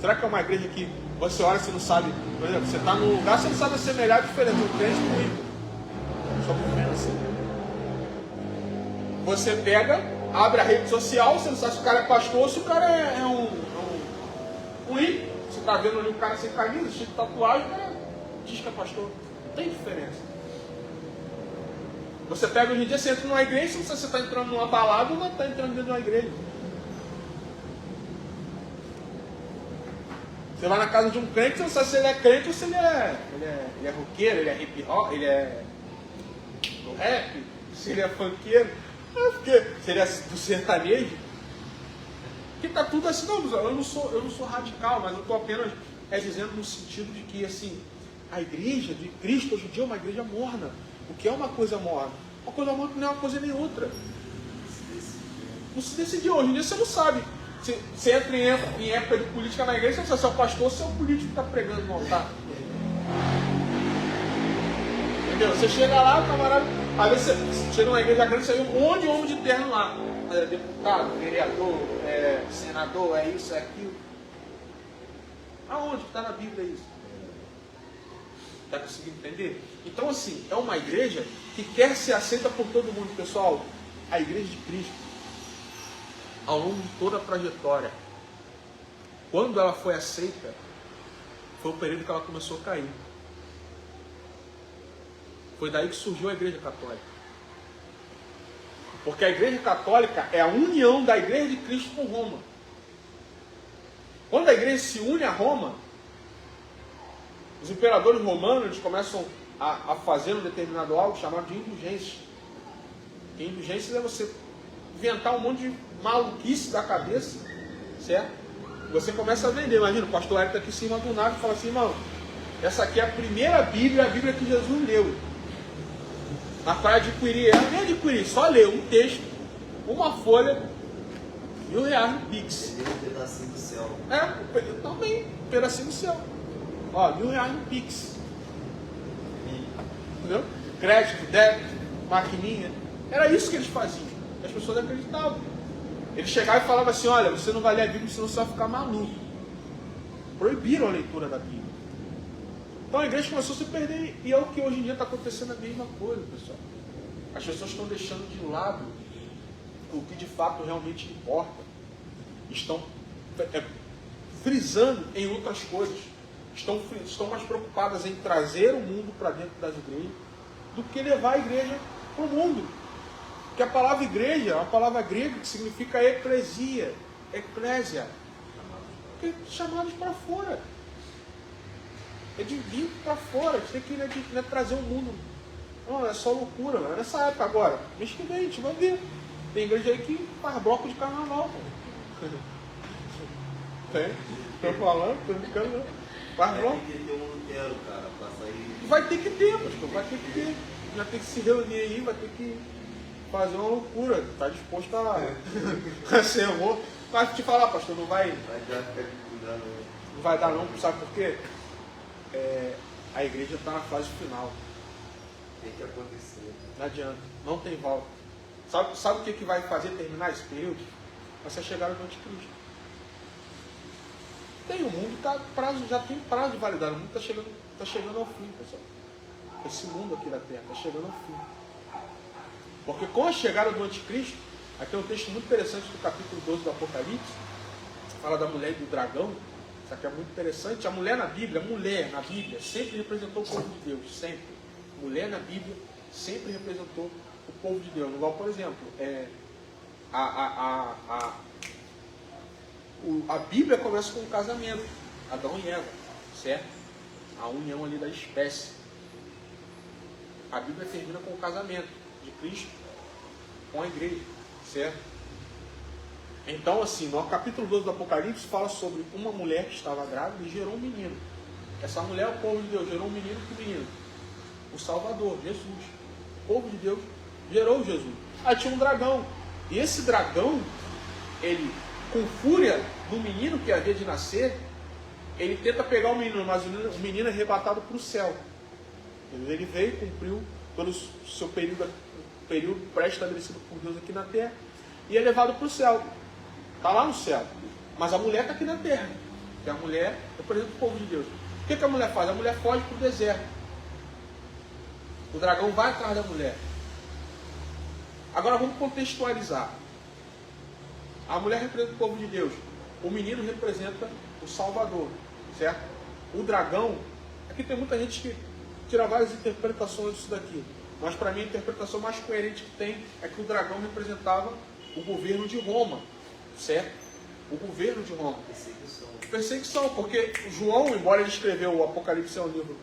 Será que é uma igreja que você olha e você não sabe? Por exemplo, você está num lugar, você não sabe assemelhar a diferença do crente com o ímpio. Só por assim. Você pega, abre a rede social, você não sabe se o cara é pastor ou se o cara é um ímpio. Você está vendo ali um cara sem camisa, cheio de tatuagem, o cara diz que é pastor. Não tem diferença. Você pega hoje em dia, você entra numa igreja, você não sabe se você está entrando numa balada ou está entrando dentro de uma igreja. Você vai na casa de um crente, você não sabe se ele é crente ou se ele é roqueiro, ele é hip hop, ele é do rap, se ele é funkeiro, se ele é do sertanejo. Porque está tudo assim, não, eu não sou radical, mas eu estou apenas dizendo no sentido de que assim, a igreja de Cristo hoje em dia é uma igreja morna. O que é uma coisa morna? Uma coisa morna não é uma coisa nem outra. Não se decidiu. Hoje em dia você não sabe. Você entra em época de política na igreja, você não sabe se é o pastor ou se é o político que está pregando no altar. Entendeu? Você chega lá, o camarada, às vezes você chega numa igreja grande, você vê um monte de homem de terno lá. Deputado, vereador, senador, é isso, é aquilo. Aonde que está na Bíblia isso? Está conseguindo entender? Então assim, é uma igreja que quer ser aceita por todo mundo. Pessoal, a igreja de Cristo, ao longo de toda a trajetória, quando ela foi aceita, foi o período que ela começou a cair. Foi daí que surgiu a igreja católica. Porque a igreja católica é a união da igreja de Cristo com Roma. Quando a igreja se une a Roma, os imperadores romanos eles começam a fazer um determinado algo chamado de indulgências. E indulgências é você inventar um monte de maluquice da cabeça, certo? Você começa a vender. Imagina, o pastor Hélio está aqui em cima do nada e fala assim, irmão, essa aqui é a primeira Bíblia, a Bíblia que Jesus leu. Mas para adquirir ela, nem adquirir, só ler um texto, uma folha, R$1.000 no Pix. Um pedacinho do céu. Também, um pedacinho do céu. Ó, R$1.000 no Pix. Entendeu? Crédito, débito, maquininha. Era isso que eles faziam. As pessoas acreditavam. Eles chegavam e falavam assim, olha, você não vai ler a Bíblia, senão você vai ficar maluco. Proibiram a leitura da Bíblia. Então a igreja começou a se perder. E é o que hoje em dia está acontecendo a mesma coisa, pessoal. As pessoas estão deixando de lado o que de fato realmente importa. Estão frisando em outras coisas. Estão mais preocupadas em trazer o mundo para dentro das igrejas do que levar a igreja para o mundo. Porque a palavra igreja é uma palavra grega que significa eclesia, eclésia. Chamados para fora. É de vir para fora. A gente tem que trazer o mundo. Não, é só loucura. Não é nessa época agora. Mês que vem, a gente vai ver. Tem igreja aí que faz bloco de carnaval. Tem? Estou falando, estou brincando. Faz bloco. Vai ter que ter um mundo inteiro, cara, para sair. Vai ter que ter, pastor. Vai ter que ter. Já tem que se reunir aí, vai ter que fazer uma loucura. Está disposto a ser bom. Mas te falar, pastor, não vai. Vai dar ficar cuidando. Não vai dar não, sabe por quê? A igreja está na fase final. Tem que acontecer. Não adianta, não tem volta. Sabe o que vai fazer terminar esse período? Vai ser a chegada do anticristo. O mundo já tem prazo de validade. O mundo está chegando ao fim, pessoal. Esse mundo aqui da terra está chegando ao fim. Porque com a chegada do anticristo, aqui é um texto muito interessante do capítulo 12 do Apocalipse, fala da mulher e do dragão. Isso aqui é muito interessante. A mulher na Bíblia sempre representou o povo de Deus, sempre. Mulher na Bíblia sempre representou o povo de Deus. Igual, por exemplo, a Bíblia começa com um casamento, Adão e Eva, certo? A união ali da espécie. A Bíblia termina com o casamento de Cristo com a igreja, certo? Então, assim, no capítulo 12 do Apocalipse fala sobre uma mulher que estava grávida e gerou um menino. Essa mulher, o povo de Deus, gerou um menino. Que menino? O Salvador, Jesus. O povo de Deus gerou Jesus. Aí tinha um dragão. E esse dragão, ele, com fúria do menino que havia de nascer, ele tenta pegar o menino, mas o menino é arrebatado para o céu. Ele veio, cumpriu todo o seu período pré-estabelecido por Deus aqui na terra, e é levado para o céu. Está lá no céu. Mas a mulher está aqui na terra. Porque a mulher representa o povo de Deus. O que a mulher faz? A mulher foge para o deserto. O dragão vai atrás da mulher. Agora vamos contextualizar. A mulher representa o povo de Deus. O menino representa o Salvador. Certo? O dragão... Aqui tem muita gente que tira várias interpretações disso daqui. Mas para mim a interpretação mais coerente que tem é que o dragão representava o governo de Roma. Certo? O governo de Roma. Perseguição, porque João, embora ele escreveu o Apocalipse, é um livro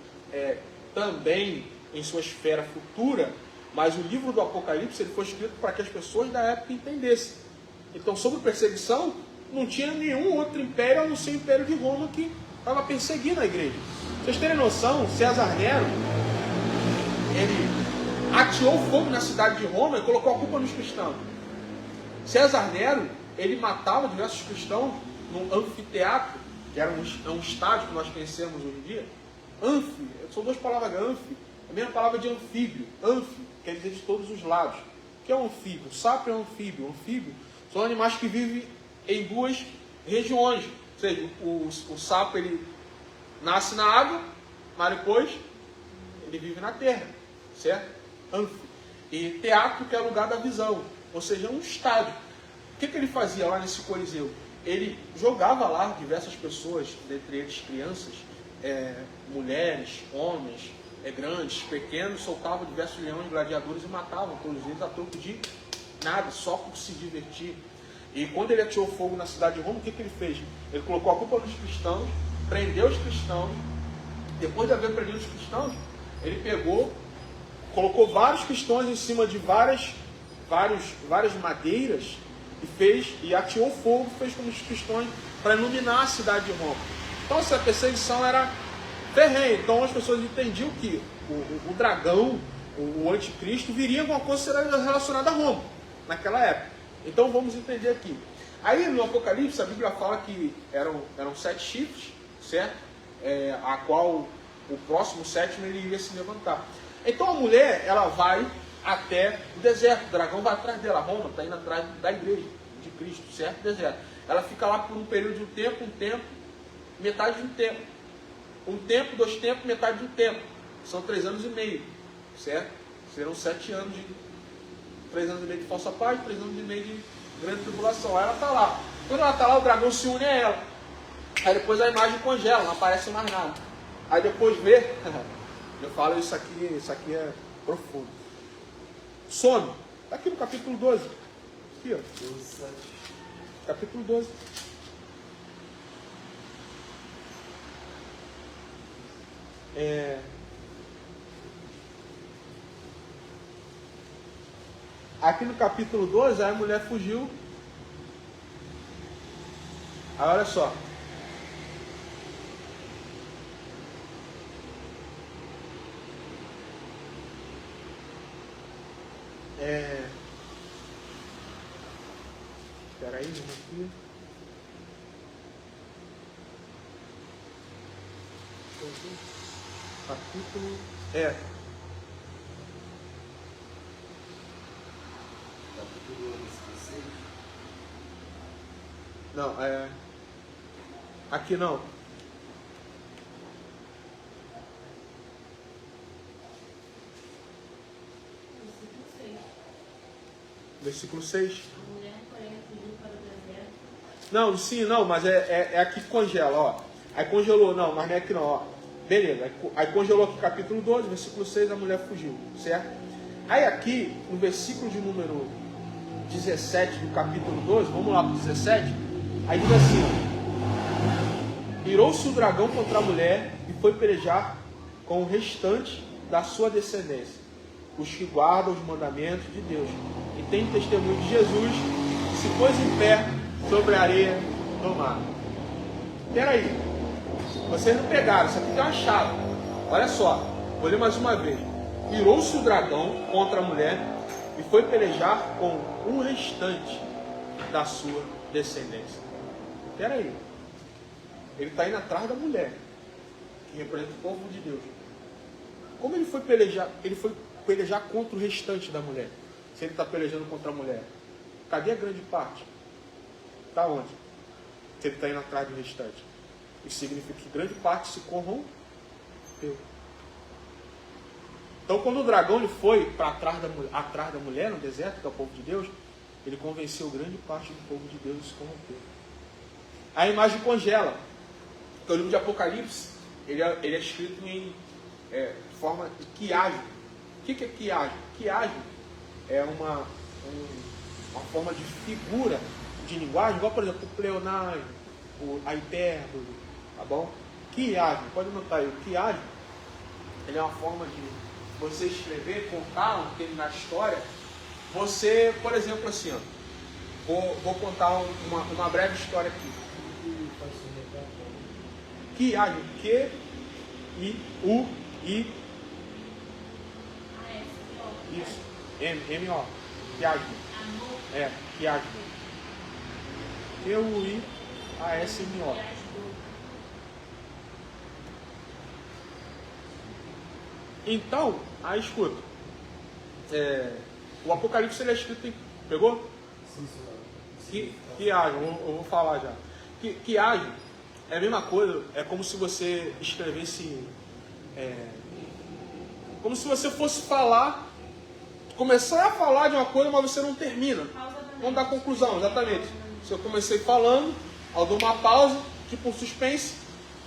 também em sua esfera futura, mas o livro do Apocalipse ele foi escrito para que as pessoas da época entendessem. Então, sobre perseguição, não tinha nenhum outro império a não ser o Império de Roma que estava perseguindo a igreja. Vocês terem noção, César Nero, ele ateou fogo na cidade de Roma e colocou a culpa nos cristãos. César Nero, ele matava diversos cristãos num anfiteatro, que era um estádio que nós conhecemos hoje em dia. Anfi, são duas palavras, anfi, a mesma palavra de anfíbio. Anfi quer dizer de todos os lados. O que é um anfíbio? O sapo é um anfíbio. Anfíbio são animais que vivem em duas regiões. Ou seja, o sapo ele nasce na água, mas depois ele vive na terra. Certo? Anfi. E teatro, que é lugar da visão. Ou seja, é um estádio. O que ele fazia lá nesse Coliseu? Ele jogava lá diversas pessoas, dentre eles crianças, mulheres, homens, grandes, pequenos, soltavam diversos leões, gladiadores e matavam todos eles a troco de nada, só por se divertir. E quando ele ateou fogo na cidade de Roma, o que ele fez? Ele colocou a culpa nos cristãos, prendeu os cristãos. Depois de haver prendido os cristãos, ele colocou vários cristãos em cima de várias madeiras e ateou fogo, fez como os cristãos para iluminar a cidade de Roma. Então essa perseguição era ferrenha. Então as pessoas entendiam que o dragão, o anticristo, viria com uma coisa relacionada a Roma, naquela época. Então vamos entender aqui. Aí no Apocalipse a Bíblia fala que eram 7 chifres, certo? A qual o próximo sétimo ele iria se levantar. Então a mulher, ela vai até o deserto. O dragão vai atrás dela. Roma está indo atrás da igreja de Cristo, certo? Deserto. Ela fica lá por um período de um tempo, metade de um tempo. Um tempo, 2 tempos, metade de um tempo. São 3 anos e meio, certo? Serão 7 anos de 3 anos e meio de falsa paz, 3 anos e meio de grande tribulação. Aí ela está lá. Quando ela está lá, o dragão se une a ela. Aí depois a imagem congela, não aparece mais nada. Aí depois vê, eu falo isso aqui é profundo. Some. Está aqui no capítulo 12. Aqui, ó. Capítulo 12. Aqui no capítulo 12, aí a mulher fugiu. Aí olha só. Espera aí, vamos aqui. Capítulo. Capítulo 16. Não, aqui não. Versículo 6. A mulher, porém, fugiu para o deserto. Não, sim, não, mas é aqui que congela, ó. Aí congelou, não, mas não é aqui não, ó. Beleza, aí congelou aqui capítulo 12, versículo 6, a mulher fugiu, certo? Aí aqui, no versículo de número 17 do capítulo 12, vamos lá para o 17, aí diz assim, ó. Irou-se o dragão contra a mulher e foi pelejar com o restante da sua descendência, os que guardam os mandamentos de Deus e têm testemunho de Jesus, e se pôs em pé sobre a areia do mar. Peraí, vocês não pegaram, isso aqui tem uma chave. Olha só, vou ler mais uma vez. Irou-se o dragão contra a mulher e foi pelejar com o restante da sua descendência. Peraí. ele está indo atrás da mulher, que representa o povo de Deus. Como ele foi pelejar? Ele foi pelejar contra o restante da mulher. Se ele está pelejando contra a mulher, cadê a grande parte? Está onde? Se ele está indo atrás do restante. Isso significa que grande parte se corrompeu. Então, quando o dragão ele foi para atrás da mulher no deserto, que é o povo de Deus, ele convenceu grande parte do povo de Deus e se corrompeu. A imagem congela. Então, o livro de Apocalipse, ele é escrito em forma de quiasmo. O que é quiasmo? Quiasmo é uma forma de figura de linguagem, igual, por exemplo, o pleonasmo, a hipérbole, tá bom? Quiasmo, pode notar aí, o quiasmo, ele é uma forma de você escrever, contar, terminar a história. Você, por exemplo, assim, ó, vou contar uma breve história aqui. Quiasmo, Q-I-U-I, isso, M-O, quiasmo, quiasmo, Q-U-I-A-S-M-O. Então, aí escuta, o Apocalipse ele é escrito em... Pegou? Quiasmo, eu vou falar já. Quiasmo é a mesma coisa, é como se você escrevesse... como se você fosse falar, começar a falar de uma coisa, mas você não termina. Não dá conclusão, exatamente. Se eu comecei falando, eu dou uma pausa, tipo um suspense,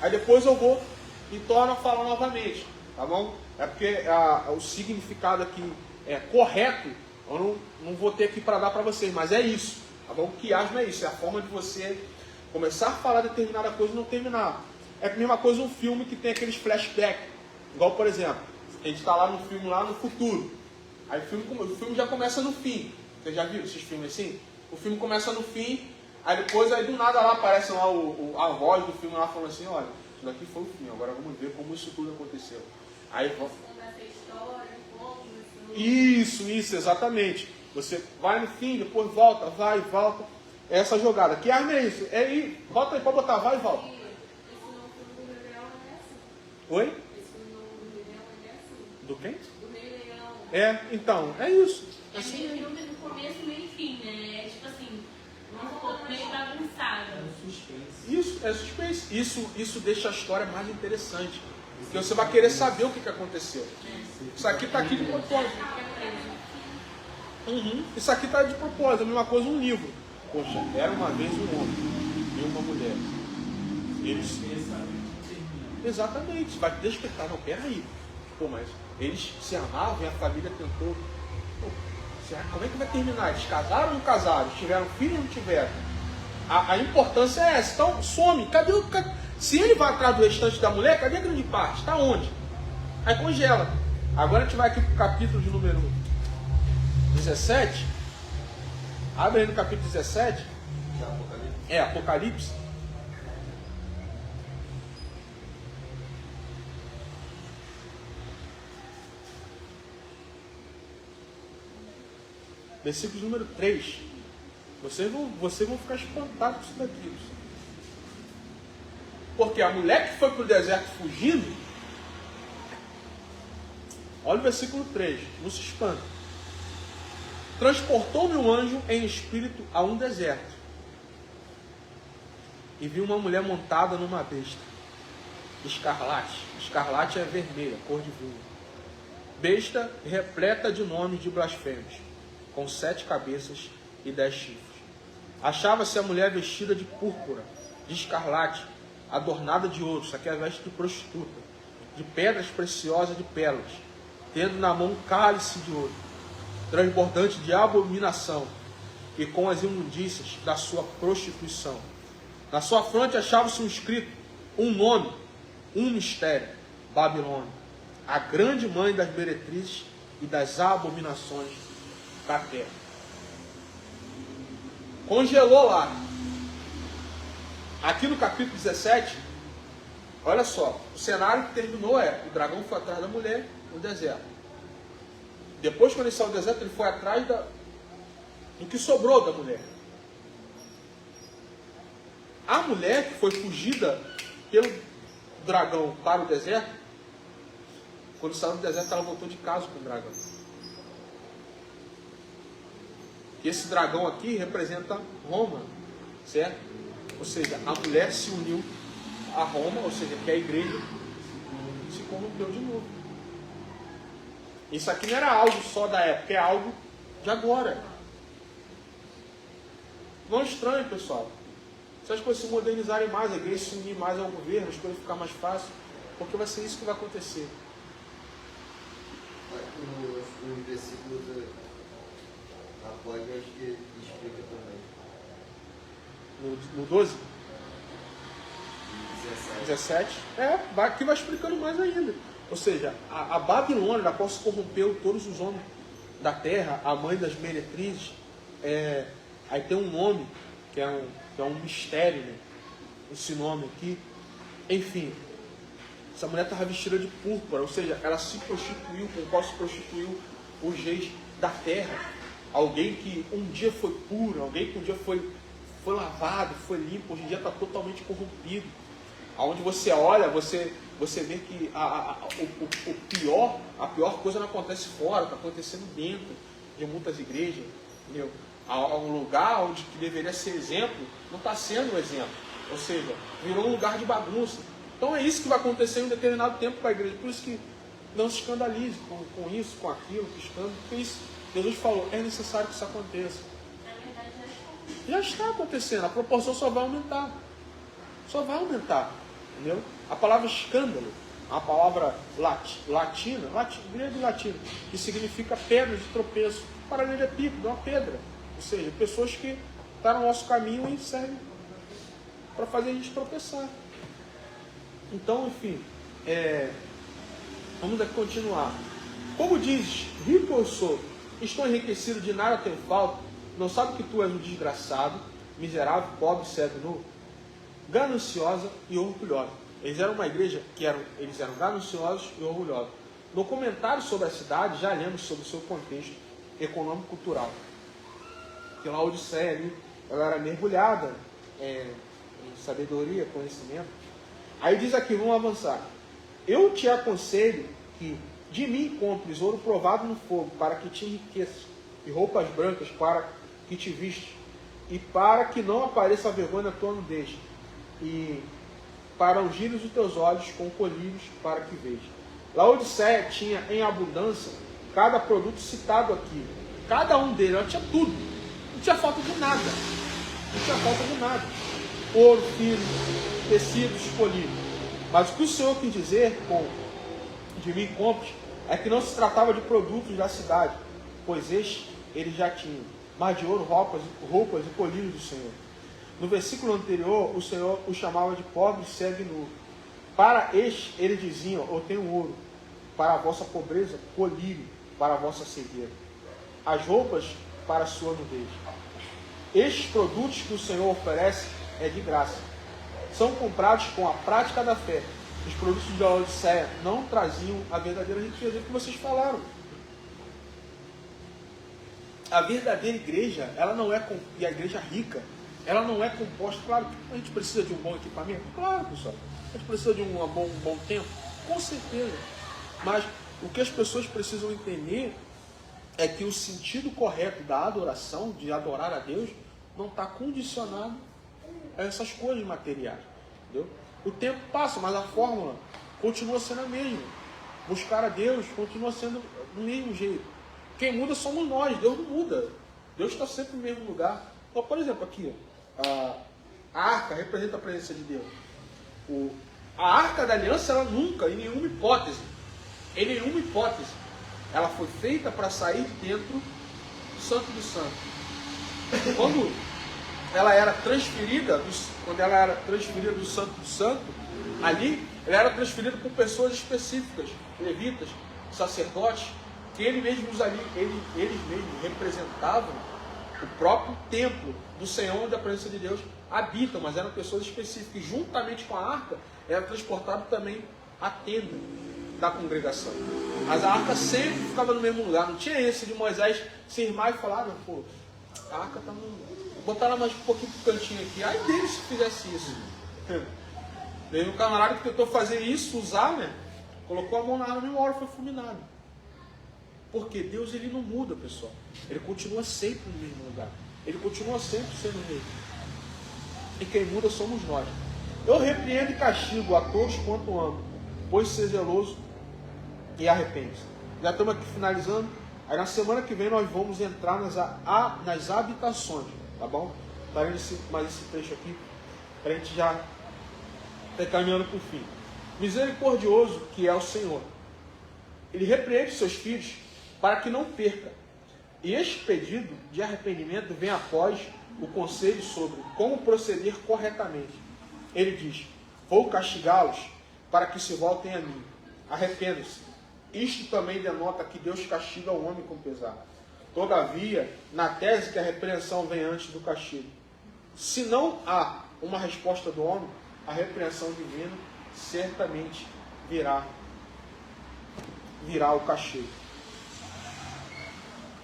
aí depois eu vou e torno a falar novamente, tá bom? É porque o significado aqui é correto, eu não vou ter aqui para dar para vocês, mas é isso, tá bom? Quiasmo é isso, é a forma de você começar a falar determinada coisa e não terminar. É a mesma coisa um filme que tem aqueles flashbacks, igual, por exemplo, a gente está lá no filme, lá no futuro, aí o filme já começa no fim. Você já viu esses filmes assim? O filme começa no fim, aí depois, aí do nada lá aparece lá a voz do filme lá falando assim, olha, isso daqui foi o fim, agora vamos ver como isso tudo aconteceu. Aí isso, exatamente. Você vai no fim, depois volta, vai e volta. É essa jogada. Que arma é isso? É ir, volta aí, pode botar, vai e volta. Oi? Do quem? Do Rei Leão. Então, é isso. É meio que no começo, meio e fim, né? É tipo assim, meio bagunçado. Isso, é suspense. Isso deixa a história mais interessante. Porque você vai querer saber o que aconteceu. Isso aqui está aqui de propósito. Isso aqui está de propósito. A mesma coisa um livro. Poxa, era uma vez um homem e uma mulher. Eles... Exatamente. Você vai despertar. Não, peraí. Pô, mas eles se amavam e a família tentou... Pô, como é que vai terminar? Eles casaram ou não casaram? Tiveram filho ou não tiveram? A importância é essa. Então, some. Cadê o... Se ele vai atrás do restante da mulher, cadê a grande parte? Está onde? Aí congela. Agora a gente vai aqui para o capítulo de número 17. Abre aí no capítulo 17. Apocalipse. Versículo número 3. Vocês vão ficar espantados com isso daqui. Porque a mulher que foi para o deserto fugindo, olha o versículo 3, não se espanta. Transportou-me um anjo em espírito a um deserto, e vi uma mulher montada numa besta, escarlate. Escarlate é vermelha, cor de vinho. Besta repleta de nomes de blasfêmios, com 7 cabeças e 10 chifres. Achava-se a mulher vestida de púrpura, de escarlate, adornada de ouro, isso aqui é a veste de prostituta, de pedras preciosas de pérolas, tendo na mão um cálice de ouro, transbordante de abominação, e com as imundícias da sua prostituição. Na sua fronte achava-se um escrito, um nome, um mistério, Babilônia, a grande mãe das meretrizes e das abominações da terra. Congelou lá. Aqui no capítulo 17, olha só, o cenário que terminou o dragão foi atrás da mulher no deserto. Depois, quando ele saiu do deserto, ele foi atrás do que sobrou da mulher. A mulher que foi fugida pelo dragão para o deserto, quando saiu do deserto, ela voltou de casa com o dragão. E esse dragão aqui representa Roma, certo? Ou seja, a mulher se uniu a Roma, ou seja, que a igreja se corrompeu de novo. Isso aqui não era algo só da época, é algo de agora. Não é estranho, pessoal. Se as coisas se modernizarem mais, a igreja se unir mais ao governo, as coisas ficarem mais fáceis, porque vai ser isso que vai acontecer. Os versículos após, eu acho que explica também. No 12? 17. Aqui vai explicando mais ainda. Ou seja, a Babilônia, da qual se corrompeu todos os homens da terra, a mãe das meretrizes, aí tem um nome, que é um mistério, né? Esse nome aqui. Enfim, essa mulher estava vestida de púrpura, ou seja, ela se prostituiu, com o qual se prostituiu os reis da terra. Alguém que um dia foi puro, alguém que um dia foi lavado, foi limpo, hoje em dia está totalmente corrompido. Aonde você olha, você vê que a pior coisa não acontece fora, está acontecendo dentro de muitas igrejas. Entendeu? Um lugar onde que deveria ser exemplo, não está sendo um exemplo. Ou seja, virou um lugar de bagunça. Então é isso que vai acontecer em um determinado tempo com a igreja. Por isso que não se escandalize com isso, com aquilo, com escândalo. Porque isso, Jesus falou, é necessário que isso aconteça. Na verdade, Já está acontecendo, a proporção só vai aumentar. Só vai aumentar. Entendeu? A palavra escândalo, a palavra latina, grego e latino, que significa pedra de tropeço, paralelepípedo, uma pedra. Ou seja, pessoas que estão no nosso caminho e servem para fazer a gente tropeçar. Então, enfim, vamos continuar. Como dizes, rico eu sou, estou enriquecido, de nada tenho falta, não sabe que tu és um desgraçado, miserável, pobre, cego, nu, gananciosa e orgulhosa. Eles eram uma igreja que eles eram gananciosos e orgulhosos. No comentário sobre a cidade, já lemos sobre o seu contexto econômico-cultural. Que Laodiceia ali, ela era mergulhada em sabedoria, conhecimento. Aí diz aqui, vamos avançar. Eu te aconselho que de mim compres ouro provado no fogo, para que te enriqueças, e roupas brancas para que te vistes, e para que não apareça a vergonha na tua nudez, e para ungires os teus olhos com colírios para que vejas. Laodiceia tinha em abundância cada produto citado aqui. Cada um deles, ela tinha tudo. Não tinha falta de nada. Não tinha falta de nada. Ouro, fino, tecidos, colírios. Mas o que o Senhor quis dizer com de mim compres é que não se tratava de produtos da cidade, pois estes eles já tinham, mas de ouro, roupas e colírios do Senhor. No versículo anterior, o Senhor os chamava de pobre, cego e nu. Para estes, eles diziam, eu tenho ouro, para a vossa pobreza, colírio, para a vossa cegueira. As roupas para a sua nudez. Estes produtos que o Senhor oferece é de graça. São comprados com a prática da fé. Os produtos de Laodiceia não traziam a verdadeira riqueza que vocês falaram. A verdadeira igreja, ela não é, e a igreja rica, ela não é composta, claro, a gente precisa de um bom equipamento, claro, pessoal, a gente precisa de um bom tempo, com certeza, mas o que as pessoas precisam entender é que o sentido correto da adoração, de adorar a Deus, não está condicionado a essas coisas materiais, entendeu? O tempo passa, mas a fórmula continua sendo a mesma. Buscar a Deus continua sendo do mesmo jeito. Quem muda somos nós, Deus não muda. Deus está sempre no mesmo lugar. Então, por exemplo, aqui, a arca representa a presença de Deus. A arca da aliança, ela nunca, em nenhuma hipótese, ela foi feita para sair de dentro do Santo dos Santos. Quando ela era transferida do Santo do Santo, ali, ela era transferida por pessoas específicas, levitas, sacerdotes, que eles mesmos representavam o próprio templo do Senhor, onde a presença de Deus habita, mas eram pessoas específicas. E juntamente com a arca, era transportado também a tenda da congregação. Mas a arca sempre ficava no mesmo lugar. Não tinha esse de Moisés se irmar e falar, não, pô, a arca está no... botar ela mais um pouquinho pro cantinho aqui. Aí dele se fizesse isso. Teve um camarada que tentou fazer isso, usar, né? Colocou a mão na arma e uma hora foi fulminado. Porque Deus, ele não muda, pessoal. Ele continua sempre no mesmo lugar. Ele continua sempre sendo rei. E quem muda somos nós. Eu repreendo e castigo a todos quanto amo, pois ser zeloso e arrepende-se. Já estamos aqui finalizando. Aí na semana que vem nós vamos entrar nas habitações, tá bom? Tá vendo mais esse trecho aqui, para a gente já estar caminhando para o fim. Misericordioso que é o Senhor. Ele repreende seus filhos para que não perca. E este pedido de arrependimento vem após o conselho sobre como proceder corretamente. Ele diz: vou castigá-los para que se voltem a mim. Arrependam-se. Isto também denota que Deus castiga o homem com pesar. Todavia, na tese que a repreensão vem antes do castigo. Se não há uma resposta do homem, a repreensão divina certamente virá o castigo.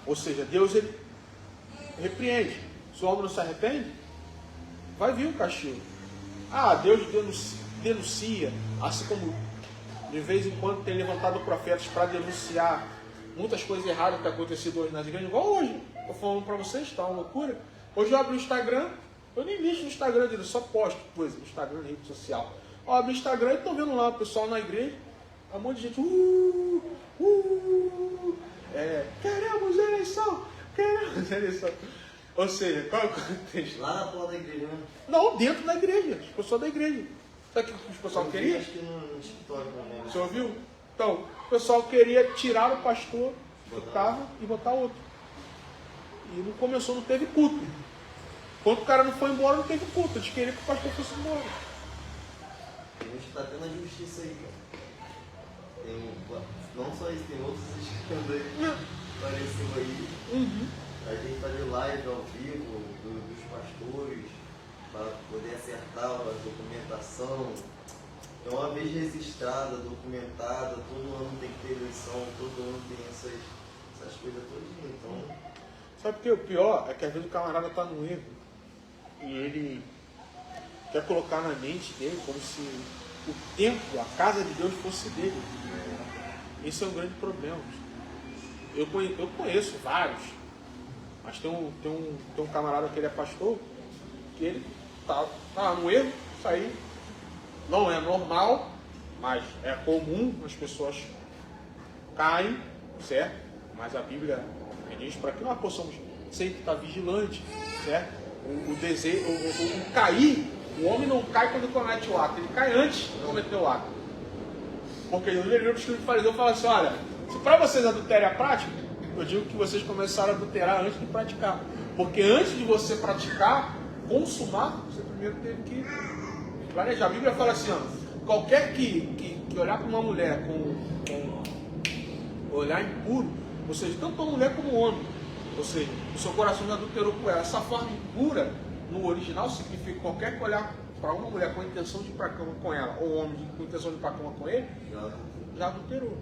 Ou seja, Deus, ele repreende. Se o homem não se arrepende, vai vir o castigo. Deus denuncia, assim como de vez em quando tem levantado profetas para denunciar muitas coisas erradas que têm acontecido hoje nas igrejas, igual hoje. Estou falando para vocês, está uma loucura. Hoje eu abro o Instagram, eu nem mexo no Instagram dele, só posto coisa no Instagram, na rede social. Eu abro o Instagram e estou vendo lá o pessoal na igreja, um monte de gente, queremos eleição, queremos eleição. Ou seja, qual é o contexto? Lá na porta da igreja, né? Não, dentro da igreja, os pessoal da igreja. Sabe o que o pessoal queria? Acho que no TikTok também. Você ouviu? Então, o pessoal queria tirar o pastor que estava e botar outro. E não começou, não teve culto. Quando o cara não foi embora, não teve culto. Eles queriam que o pastor fosse embora. A gente está tendo a justiça aí, cara. Não só isso, tem outros escândalos aí que apareceu aí. A gente fazer live ao vivo dos pastores para poder acertar a documentação. Então, uma vez registrada, documentada, todo ano tem que ter eleição, todo ano tem essas coisas todas. Então, sabe o que é o pior? É que às vezes o camarada está no erro e ele quer colocar na mente dele como se o templo, a casa de Deus fosse dele. Esse é um grande problema. Eu conheço vários, mas tem um camarada que ele é pastor, que ele tá no erro, isso aí não é normal, mas é comum, as pessoas caem, certo? Mas a Bíblia diz para que nós possamos sempre estar vigilantes, certo? O desejo, o cair, o homem não cai quando comete o ato, ele cai antes de cometer o ato. Porque no livro do Espírito de Fariseu fala assim: olha, se para vocês adultério é a prática, eu digo que vocês começaram a adulterar antes de praticar. Porque antes de você praticar, consumar, você primeiro teve que planejar. A Bíblia fala assim: ó, qualquer que olhar para uma mulher com olhar impuro, ou seja, tanto a mulher como o homem, ou seja, o seu coração já adulterou com ela. Essa forma impura, no original, significa qualquer que olhar para uma mulher com a intenção de ir para a cama com ela, ou um homem com a intenção de ir para a cama com ele, já adulterou.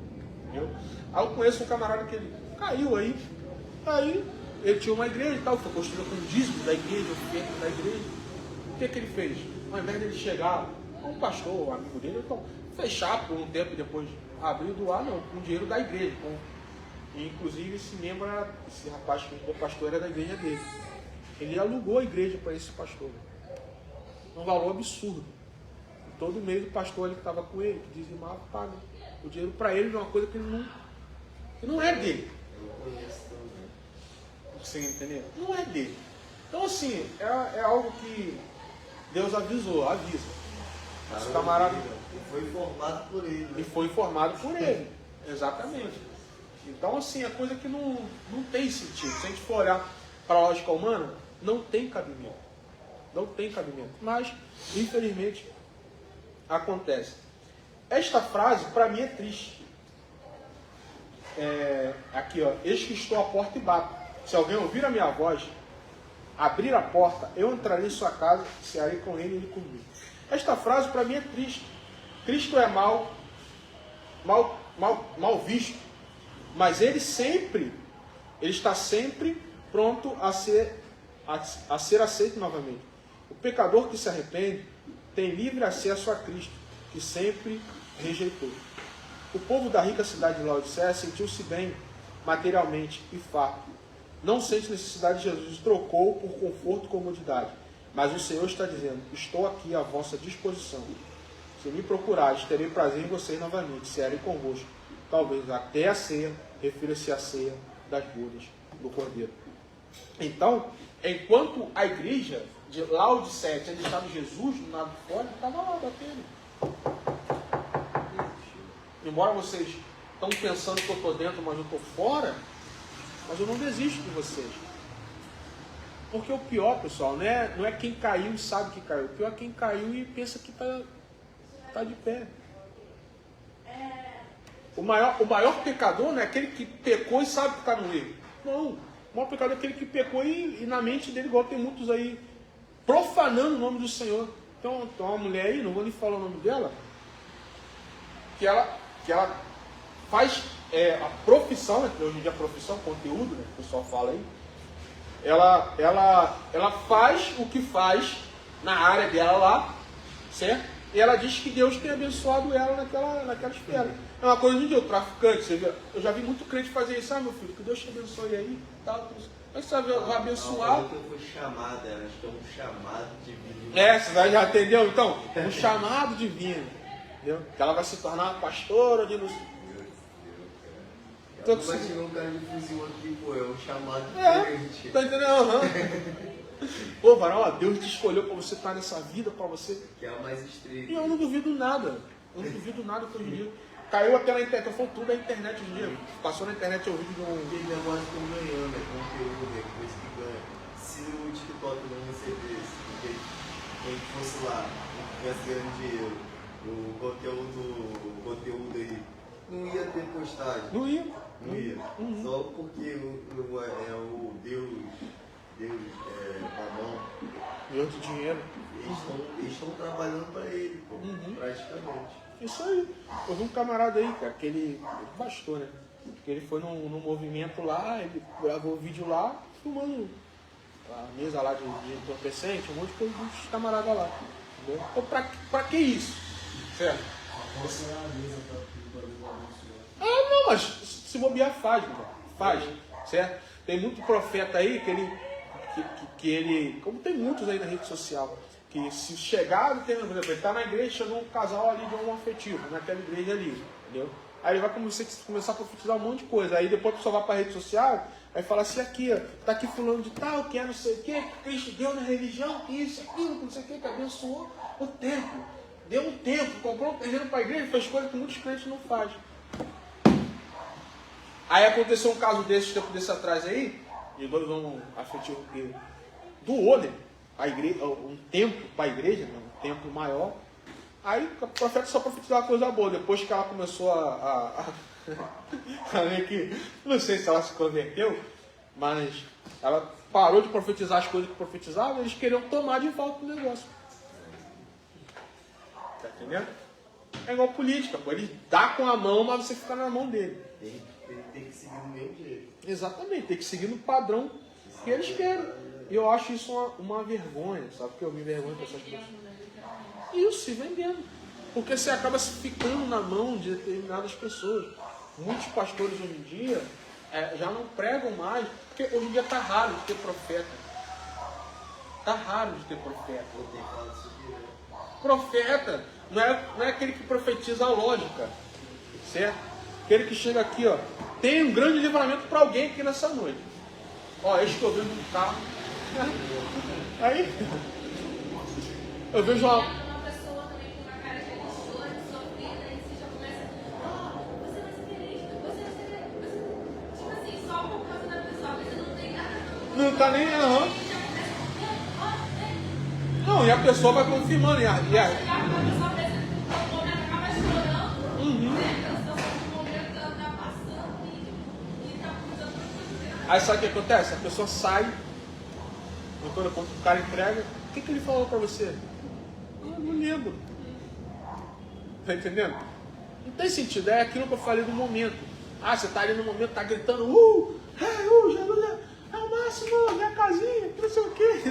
Entendeu? Aí eu conheço um camarada que ele caiu aí ele tinha uma igreja e tal, foi construída com dízimo da igreja, oferta da igreja. O que ele fez? Ao invés de ele chegar, um pastor, um amigo dele, então, fechar por um tempo e depois abrir e doar, não, com dinheiro da igreja. E, inclusive esse rapaz que é pastor era da igreja dele. Ele alugou a igreja para esse pastor. Um valor absurdo. E todo mês o pastor ali que estava com ele, que dizimava, paga o dinheiro para ele de uma coisa que não é dele. eu conheço também. Você entendeu? Não é dele. Então, assim, é algo que Deus avisa. Esse camarada. E foi formado por ele. E foi informado por ele. Exatamente. Então, assim, é coisa que não tem sentido. Se a gente for olhar para a lógica humana, não tem cabimento. Não tem cabimento. Mas, infelizmente, acontece. Esta frase, para mim, é triste. Aqui, ó. Eis que estou à porta e bato. Se alguém ouvir a minha voz, abrir a porta, eu entrarei em sua casa, cearei com ele e ele comigo. Esta frase, para mim, é triste. Cristo é mal visto. Mas ele está sempre pronto a ser aceito novamente. O pecador que se arrepende tem livre acesso a Cristo, que sempre rejeitou. O povo da rica cidade de Laodiceia sentiu-se bem materialmente e farto. Não sente necessidade de Jesus, trocou por conforto e comodidade. Mas o Senhor está dizendo, estou aqui à vossa disposição. Se me procurares, terei prazer em vocês novamente, serei convosco. Talvez até a ceia, refira-se à ceia das bodas do Cordeiro. Então, enquanto a igreja de Laodiceia tinha deixado Jesus do lado de fora, ele estava lá batendo. Embora vocês estão pensando que eu estou dentro, mas eu estou fora, mas eu não desisto de vocês. Porque o pior, pessoal, não é quem caiu e sabe que caiu. O pior é quem caiu e pensa que está de pé. O maior pecador não é aquele que pecou e sabe que está no erro. Não. O maior pecador é aquele que pecou e na mente dele, igual tem muitos aí, profanando o nome do Senhor. Então, tem uma mulher aí, não vou nem falar o nome dela, que ela faz a profissão, né, que hoje em dia é profissão, conteúdo, né, que o pessoal fala aí. Ela faz o que faz na área dela lá, certo? E ela diz que Deus tem abençoado ela naquela esfera. É uma coisa de o traficante, você vê, eu já vi muito crente fazer isso, meu filho, que Deus te abençoe aí, tal. Mas você vai abençoar. Eu fui chamada, acho que é um chamado divino. Você já entendeu? Então, um chamado divino. Entendeu? Que ela vai se tornar pastora de luz. Então, vai chegar um cara de fuzil aqui, pô, é um chamado diferente. Tá entendendo? Uhum. Pô, varão, Deus te escolheu para você estar nessa vida, para você. Que é a mais estreita. E eu não duvido nada. Eu não duvido nada que hoje em dia. Caiu até na internet, eu falo tudo da internet hoje em dia. Passou na internet o vídeo de um. Aquele negócio que eu ganhando, é conteúdo, é coisa que ganha. Se o TikTok não recebesse, porque quem fosse lá, tivesse ganhando dinheiro, o conteúdo aí, não ia ter postagem. Não ia. Não ia. Uhum. Só porque o Deus Mamão. Deus do dinheiro. Eles estão trabalhando para ele, pô, praticamente. Isso aí. Eu vi um camarada aí, cara, que ele bastou, né? Que ele foi num movimento lá, ele gravou o vídeo lá, filmando a mesa lá de entorpecente, um monte de coisa dos camaradas lá. Entendeu? Então, pra que isso? Certo? Não, mas se bobear faz, meu irmão. Faz, certo? Tem muito profeta aí que ele, como tem muitos aí na rede social, que se chegar, por exemplo, ele está na igreja, chegou um casal ali de um afetivo, naquela igreja ali, entendeu? Aí ele vai começar a profetizar um monte de coisa. Aí depois a pessoa vai para a rede social, aí fala assim, aqui, ó, tá aqui fulano de tal, que é não sei o que Cristo deu na religião, que isso, aquilo, não sei o que abençoou o templo. Deu um templo, comprou um terreno para a igreja, fez coisas que muitos crentes não fazem. Aí aconteceu um caso desse, tempo desse atrás aí, de dois homens afetivos que doou, né? A igreja, um templo para a igreja, né? Um templo maior. Aí o profeta só profetizava coisa boa. Depois que ela começou a ver que, não sei se ela se converteu, mas ela parou de profetizar as coisas que profetizava, eles queriam tomar de volta o negócio. Tá entendendo? É igual política, pô. Ele dá com a mão, mas você fica na mão dele. Ele tem que seguir do mesmo jeito. Exatamente, tem que seguir no padrão que eles querem. E eu acho isso uma vergonha, sabe? Porque eu me envergonho com essas pessoas. Isso, se vendendo. Porque você acaba se ficando na mão de determinadas pessoas. Muitos pastores hoje em dia já não pregam mais, porque hoje em dia está raro de ter profeta. Está raro de ter profeta. Eu tenho que falar disso aqui, né? Profeta não é aquele que profetiza a lógica, certo? Aquele que chega aqui, ó, tem um grande livramento para alguém aqui nessa noite. Ó, eu estou vendo um carro. Aí eu vejo uma pessoa também com uma cara de choro, de sofrida, e você já começa, você vai ser feliz, você vai ser. Tipo assim, só por causa da pessoa, mas você não tem nada. não tá nem não, e a pessoa vai confirmando. A pessoa acaba chorando, né? A situação do momento ela tá passando e tá usando. Aí sabe o que acontece? A pessoa sai, e quando o cara entrega, o que ele falou pra você? Eu não lembro. Tá entendendo? Não tem sentido, é aquilo que eu falei do momento. Ah, você tá ali no momento, tá gritando, Jesus é o máximo, minha casinha, não sei o quê.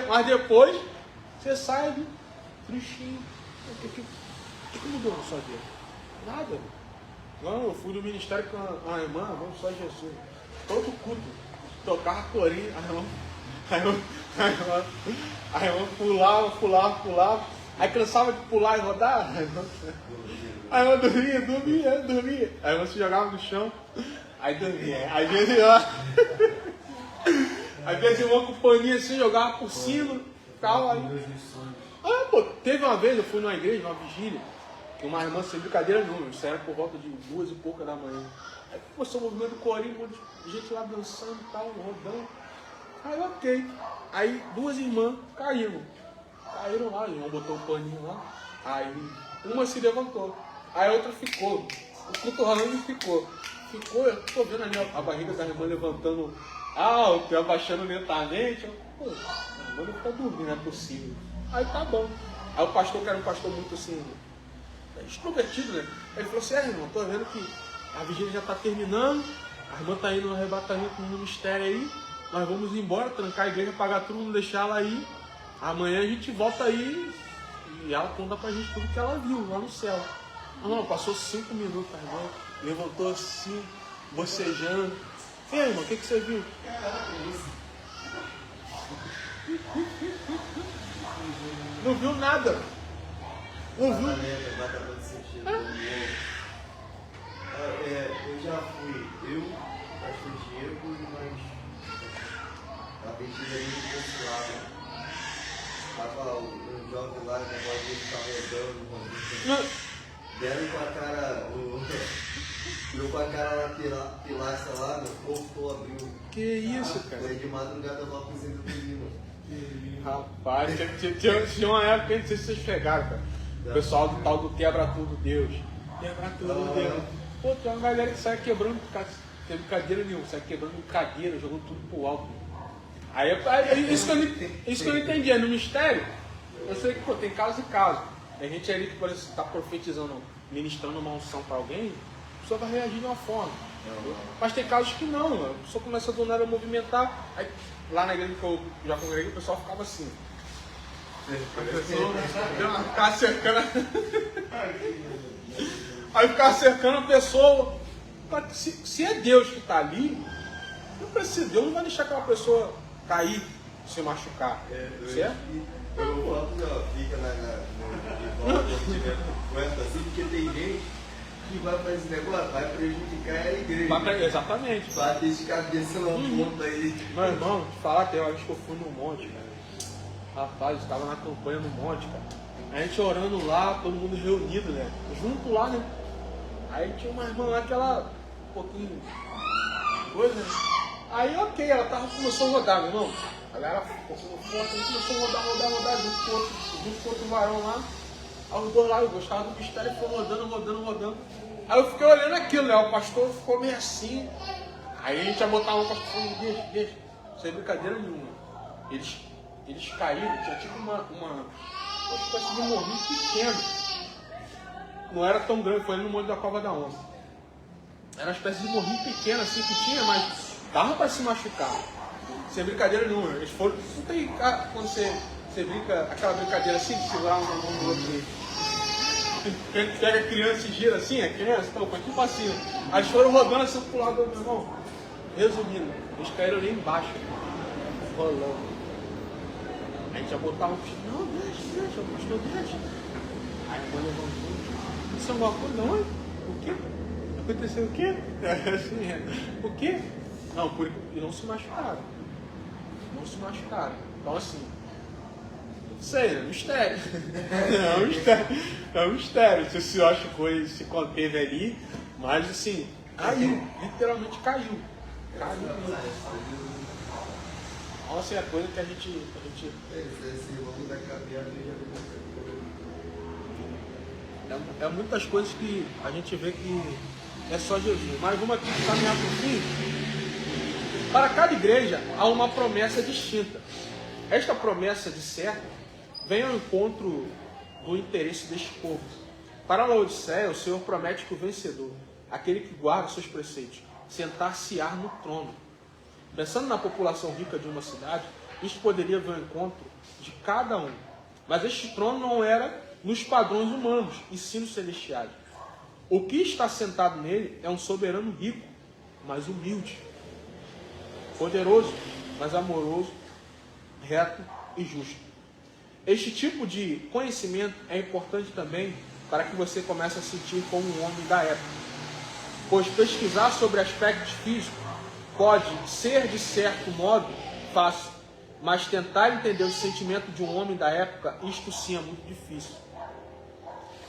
Mas depois, você sai ali, tristinho. O que mudou na sua vida? Nada. Não, eu fui no ministério com a irmã, vamos só Jesus. Todo culto, tocava corinho, a irmã pulava. Aí cansava de pular e rodar. A irmã dormia. A irmã se jogava no chão, aí dormia. Às vezes o irmão com o paninho assim, jogava por cima, ficava aí. Teve uma vez, eu fui numa igreja, numa vigília, que uma irmã, sem brincadeira nenhuma, isso era por volta de 2h pouca da manhã. Aí começou o movimento do corinho, um monte de gente lá dançando e tal, rodando. Aí ok. Aí 2 irmãs caíram lá, o irmão botou o paninho lá. Aí uma se levantou, aí a outra ficou. O culto rolando ficou. Eu tô vendo ali a barriga da irmã levantando alto, abaixando lentamente. Pô, a irmã não tá dormindo, não é possível. Aí tá bom. Aí o pastor, que era um pastor muito assim, extrovertido, né? Ele falou assim, irmão, tô vendo que a vigília já tá terminando, a irmã tá indo no arrebatamento no ministério aí, nós vamos embora, trancar a igreja, pagar tudo, não deixar ela aí. Amanhã a gente volta aí e ela conta pra gente tudo que ela viu lá no céu. Não, passou 5 minutos, a irmã levantou assim, bocejando. E aí, irmão, o que você viu? Não viu nada. Não viu? Eu já fui, o pastor Diego e mais a Bettina ali do consulado. Tava um jovem lá, o negócio dele ficar rodando, deram com a cara, virou com a cara lá, pilastra lá, meu corpo abriu. Que isso, cara? Foi de madrugada lá pro centro do Lima. Rapaz, tinha uma época, não sei se vocês pegaram, cara. O pessoal do tal do quebra tudo Deus. Quebra tudo Deus. Pô, tem uma galera que sai quebrando, tem brincadeira nenhuma, sai quebrando cadeira, jogando tudo pro alto. Aí isso que eu não entendi, no mistério, eu sei que pô, tem caso e caso. Tem gente ali que, por exemplo, está profetizando, ministrando uma unção para alguém, a pessoa vai reagir de uma forma. Mas tem casos que não, a pessoa começa do nada a movimentar. Aí, lá na igreja que eu já congreguei, o pessoal ficava assim. A pessoa ficava cercando. Aí ficava cercando a pessoa. Se é Deus que está ali, não precisa, Deus não vai deixar aquela pessoa cair, se machucar. Certo? Eu falo que fica no assim, porque tem gente que vai fazer esse negócio, vai prejudicar a igreja. Exatamente. Bater de cabeça na ponta aí. Meu irmão, te falar que eu acho que eu fui no monte, cara. Rapaz, eu estava na campanha no monte, cara. A gente orando lá, todo mundo reunido, né? Junto lá, né? Aí tinha uma irmã lá que ela, um pouquinho coisa, né? Aí ok, ela começou a rodar, meu irmão. A galera começou a rodar junto com outro varão lá. Aí os dois lá, eu gostava do mistério e foi rodando. Aí eu fiquei olhando aquilo, né? O pastor ficou meio assim. Aí a gente ia botar um pastor e falou, deixa. Sem brincadeira nenhuma. Eles caíram, tinha tipo uma espécie de morrinho pequeno. Não era tão grande, foi ali no Monte da Cova da Onça. Era uma espécie de morrinho pequeno assim que tinha, mas dava para se machucar. Sem brincadeira nenhuma. Eles foram. Não tem. Quando você brinca, aquela brincadeira assim, de segurar um na mão do outro. Pega a criança e gira assim, a criança, então foi tipo assim. Aí eles foram rodando assim pro lado do meu irmão. Resumindo, eles caíram ali embaixo, rolando. A gente já botava um piso. Não, deixa, o pastor deixa. Aí a mãe levantou. Isso é alguma coisa? Não, o quê? Aconteceu o quê? Assim, o quê? Não, e não se machucaram. Então assim, não sei, é um mistério. É um mistério. Se o senhor achou e se conteve ali, mas assim, caiu, literalmente caiu. Nossa, é a coisa que a gente... É muitas coisas que a gente vê que é só Jesus. Mas vamos aqui caminhar para o fim. Para cada igreja há uma promessa distinta. Esta promessa, de certo, vem ao encontro do interesse deste povo. Para a Laodiceia, o Senhor promete que o vencedor, aquele que guarda seus preceitos, sentar-se-á no trono. Pensando na população rica de uma cidade, isto poderia vir ao encontro de cada um. Mas este trono não era nos padrões humanos, e sim nos celestiais. O que está sentado nele é um soberano rico, mas humilde, poderoso, mas amoroso, reto e justo. Este tipo de conhecimento é importante também para que você comece a sentir como um homem da época, pois pesquisar sobre aspectos físicos pode ser, de certo modo, fácil, mas tentar entender o sentimento de um homem da época, isto sim é muito difícil.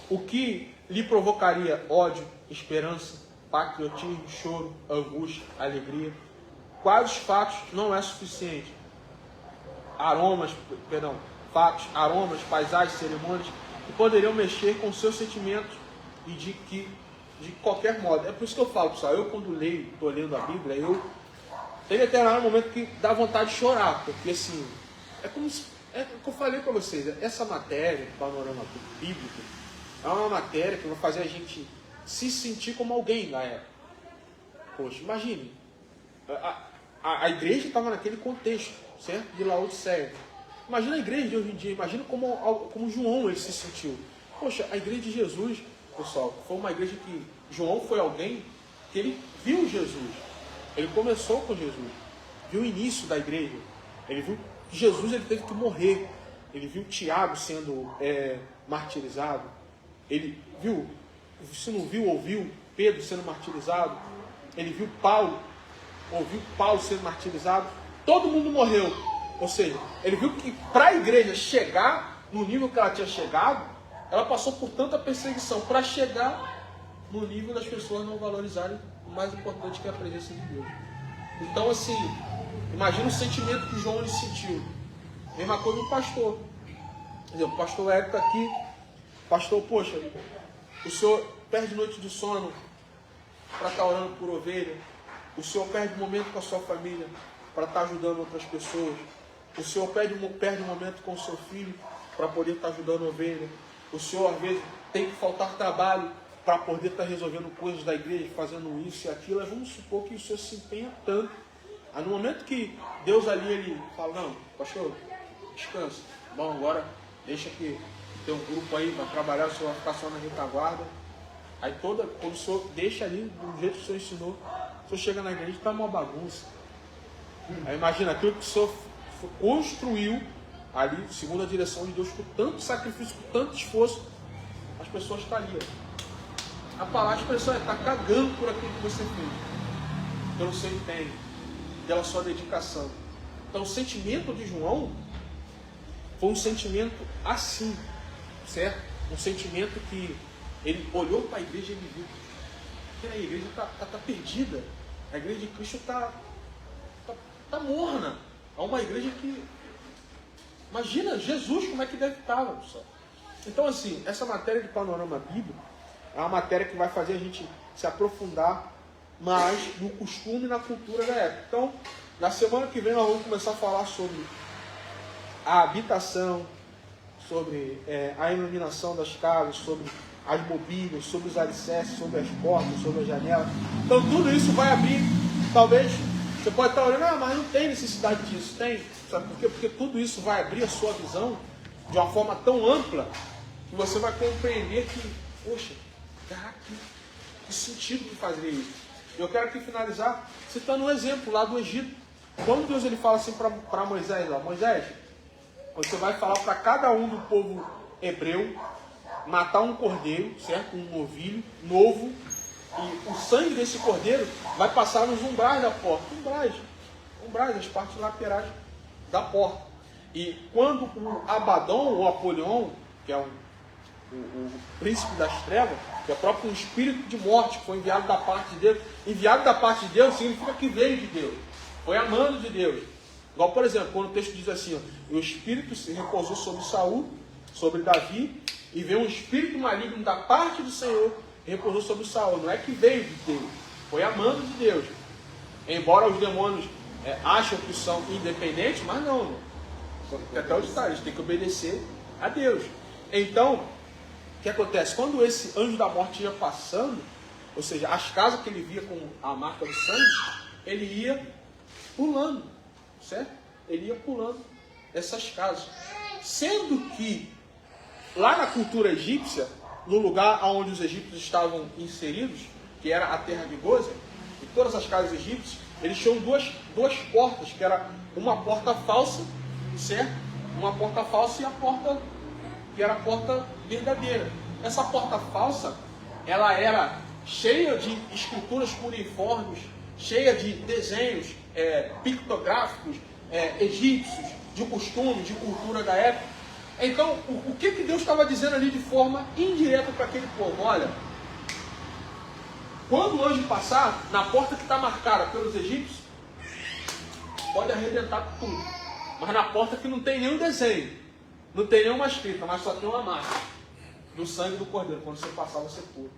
O que lhe provocaria ódio, esperança, patriotismo, choro, angústia, alegria, quais os fatos não é suficiente. Fatos, aromas, paisagens, cerimônias, que poderiam mexer com seus sentimentos e de qualquer modo. É por isso que eu falo, pessoal, eu quando leio, estou lendo a Bíblia, tem determinado momento que dá vontade de chorar, porque assim, é o que eu falei para vocês, essa matéria, panorama bíblico, é uma matéria que vai fazer a gente se sentir como alguém da época. Poxa, imagine, a igreja estava naquele contexto, certo? De Laodiceia. Imagina a igreja de hoje em dia, imagina como João ele se sentiu. Poxa, a igreja de Jesus, pessoal, foi uma igreja que João foi alguém que ele viu Jesus. Ele começou com Jesus, viu o início da igreja. Ele viu que Jesus ele teve que morrer. Ele viu Tiago sendo martirizado. Ele viu, se não viu, ouviu Pedro sendo martirizado. Ele viu Paulo, ouviu Paulo sendo martirizado. Todo mundo morreu. Ou seja, ele viu que para a igreja chegar no nível que ela tinha chegado, ela passou por tanta perseguição para chegar no nível das pessoas não valorizarem o mais importante, que é a presença de Deus. Então, assim, imagina o sentimento que João ele sentiu. Mesma coisa do pastor. Por exemplo, o pastor Érico está aqui. Pastor, poxa, o senhor perde noite de sono para estar orando por ovelha. O senhor perde um momento com a sua família para estar ajudando outras pessoas. O senhor perde um momento com o seu filho para poder estar ajudando a ovelha. O senhor, às vezes, tem que faltar trabalho para poder estar resolvendo coisas da igreja, fazendo isso e aquilo. Aí vamos supor que o senhor se empenha tanto. Aí no momento que Deus ali, ele fala, não, pastor, descansa. Bom, agora deixa que tem um grupo aí para trabalhar, o senhor vai ficar só na retaguarda. Aí quando o senhor deixa ali, do jeito que o senhor ensinou, o senhor chega na igreja e está uma bagunça. Aí imagina, aquilo que o senhor construiu ali, segundo a direção de Deus, com tanto sacrifício, com tanto esforço, as pessoas estão ali. A expressão é, está cagando por aquilo que você fez, pelo seu empenho, pela sua dedicação. Então o sentimento de João foi um sentimento assim, certo? Um sentimento que ele olhou para a igreja e ele viu que a igreja está perdida. A igreja de Cristo está morna. É uma igreja que... Imagina Jesus como é que deve estar, pessoal. Então, assim, essa matéria de panorama bíblico é uma matéria que vai fazer a gente se aprofundar mais no costume e na cultura da época. Então, na semana que vem nós vamos começar a falar sobre a habitação, sobre a iluminação das casas, sobre as mobílias, sobre os alicerces, sobre as portas, sobre as janelas. Então, tudo isso vai abrir, talvez... Você pode estar olhando, mas não tem necessidade disso. Tem. Sabe por quê? Porque tudo isso vai abrir a sua visão de uma forma tão ampla que você vai compreender que, poxa, caraca, que sentido de fazer isso. Eu quero aqui finalizar citando um exemplo lá do Egito. Quando Deus ele fala assim para Moisés, ó, Moisés, você vai falar para cada um do povo hebreu matar um cordeiro, certo? Um novilho novo. E o sangue desse cordeiro vai passar nos umbrais da porta. Umbrais, as partes laterais da porta. E quando o Abaddon, ou Apolion, que é o príncipe das trevas, que é próprio um espírito de morte, que foi enviado da parte de Deus. Enviado da parte de Deus significa que veio de Deus. Foi amando de Deus. Igual, por exemplo, quando o texto diz assim, ó, o espírito se repousou sobre Saul, sobre Davi, e veio um espírito maligno da parte do Senhor, repousou sobre Saul. Não é que veio de Deus, foi amando de Deus. Embora os demônios acham que são independentes, mas não. Até onde está, eles têm que obedecer a Deus. Então, o que acontece? Quando esse anjo da morte ia passando, ou seja, as casas que ele via com a marca do sangue, ele ia pulando, certo? Ele ia pulando essas casas, Sendo que lá na cultura egípcia, no lugar onde os egípcios estavam inseridos, que era a terra de Gósen, em todas as casas egípcias, eles tinham duas portas, que era uma porta falsa, certo? Uma porta falsa e a porta que era a porta verdadeira. Essa porta falsa, ela era cheia de esculturas cuneiformes, cheia de desenhos pictográficos egípcios, de costumes, de cultura da época. Então, o que Deus estava dizendo ali de forma indireta para aquele povo? Olha, quando o anjo passar na porta que está marcada pelos egípcios, pode arrebentar tudo. Mas na porta que não tem nenhum desenho, não tem nenhuma escrita, mas só tem uma marca do sangue do cordeiro. Quando você passar, você pula.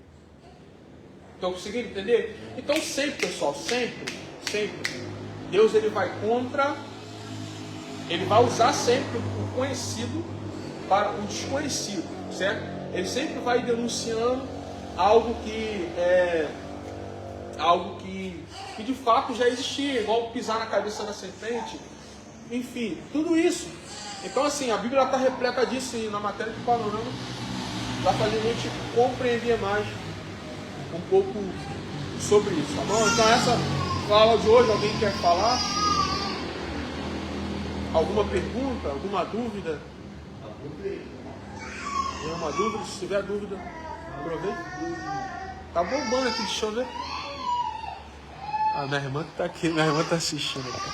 Estão conseguindo entender? Então sempre, pessoal, sempre, Deus ele vai contra, ele vai usar sempre o conhecido para o desconhecido, certo? Ele sempre vai denunciando algo que de fato já existia, igual pisar na cabeça da serpente, enfim, tudo isso. Então assim, a Bíblia está repleta disso, e na matéria de Panorama vai fazer a gente compreender mais um pouco sobre isso, tá bom? Então essa aula de hoje, alguém quer falar? Alguma pergunta? Alguma dúvida? Nenhuma dúvida? Se tiver dúvida, aproveita. Tá bombando aqui, deixa eu ver. Ah, minha irmã que tá aqui, minha irmã tá assistindo aqui.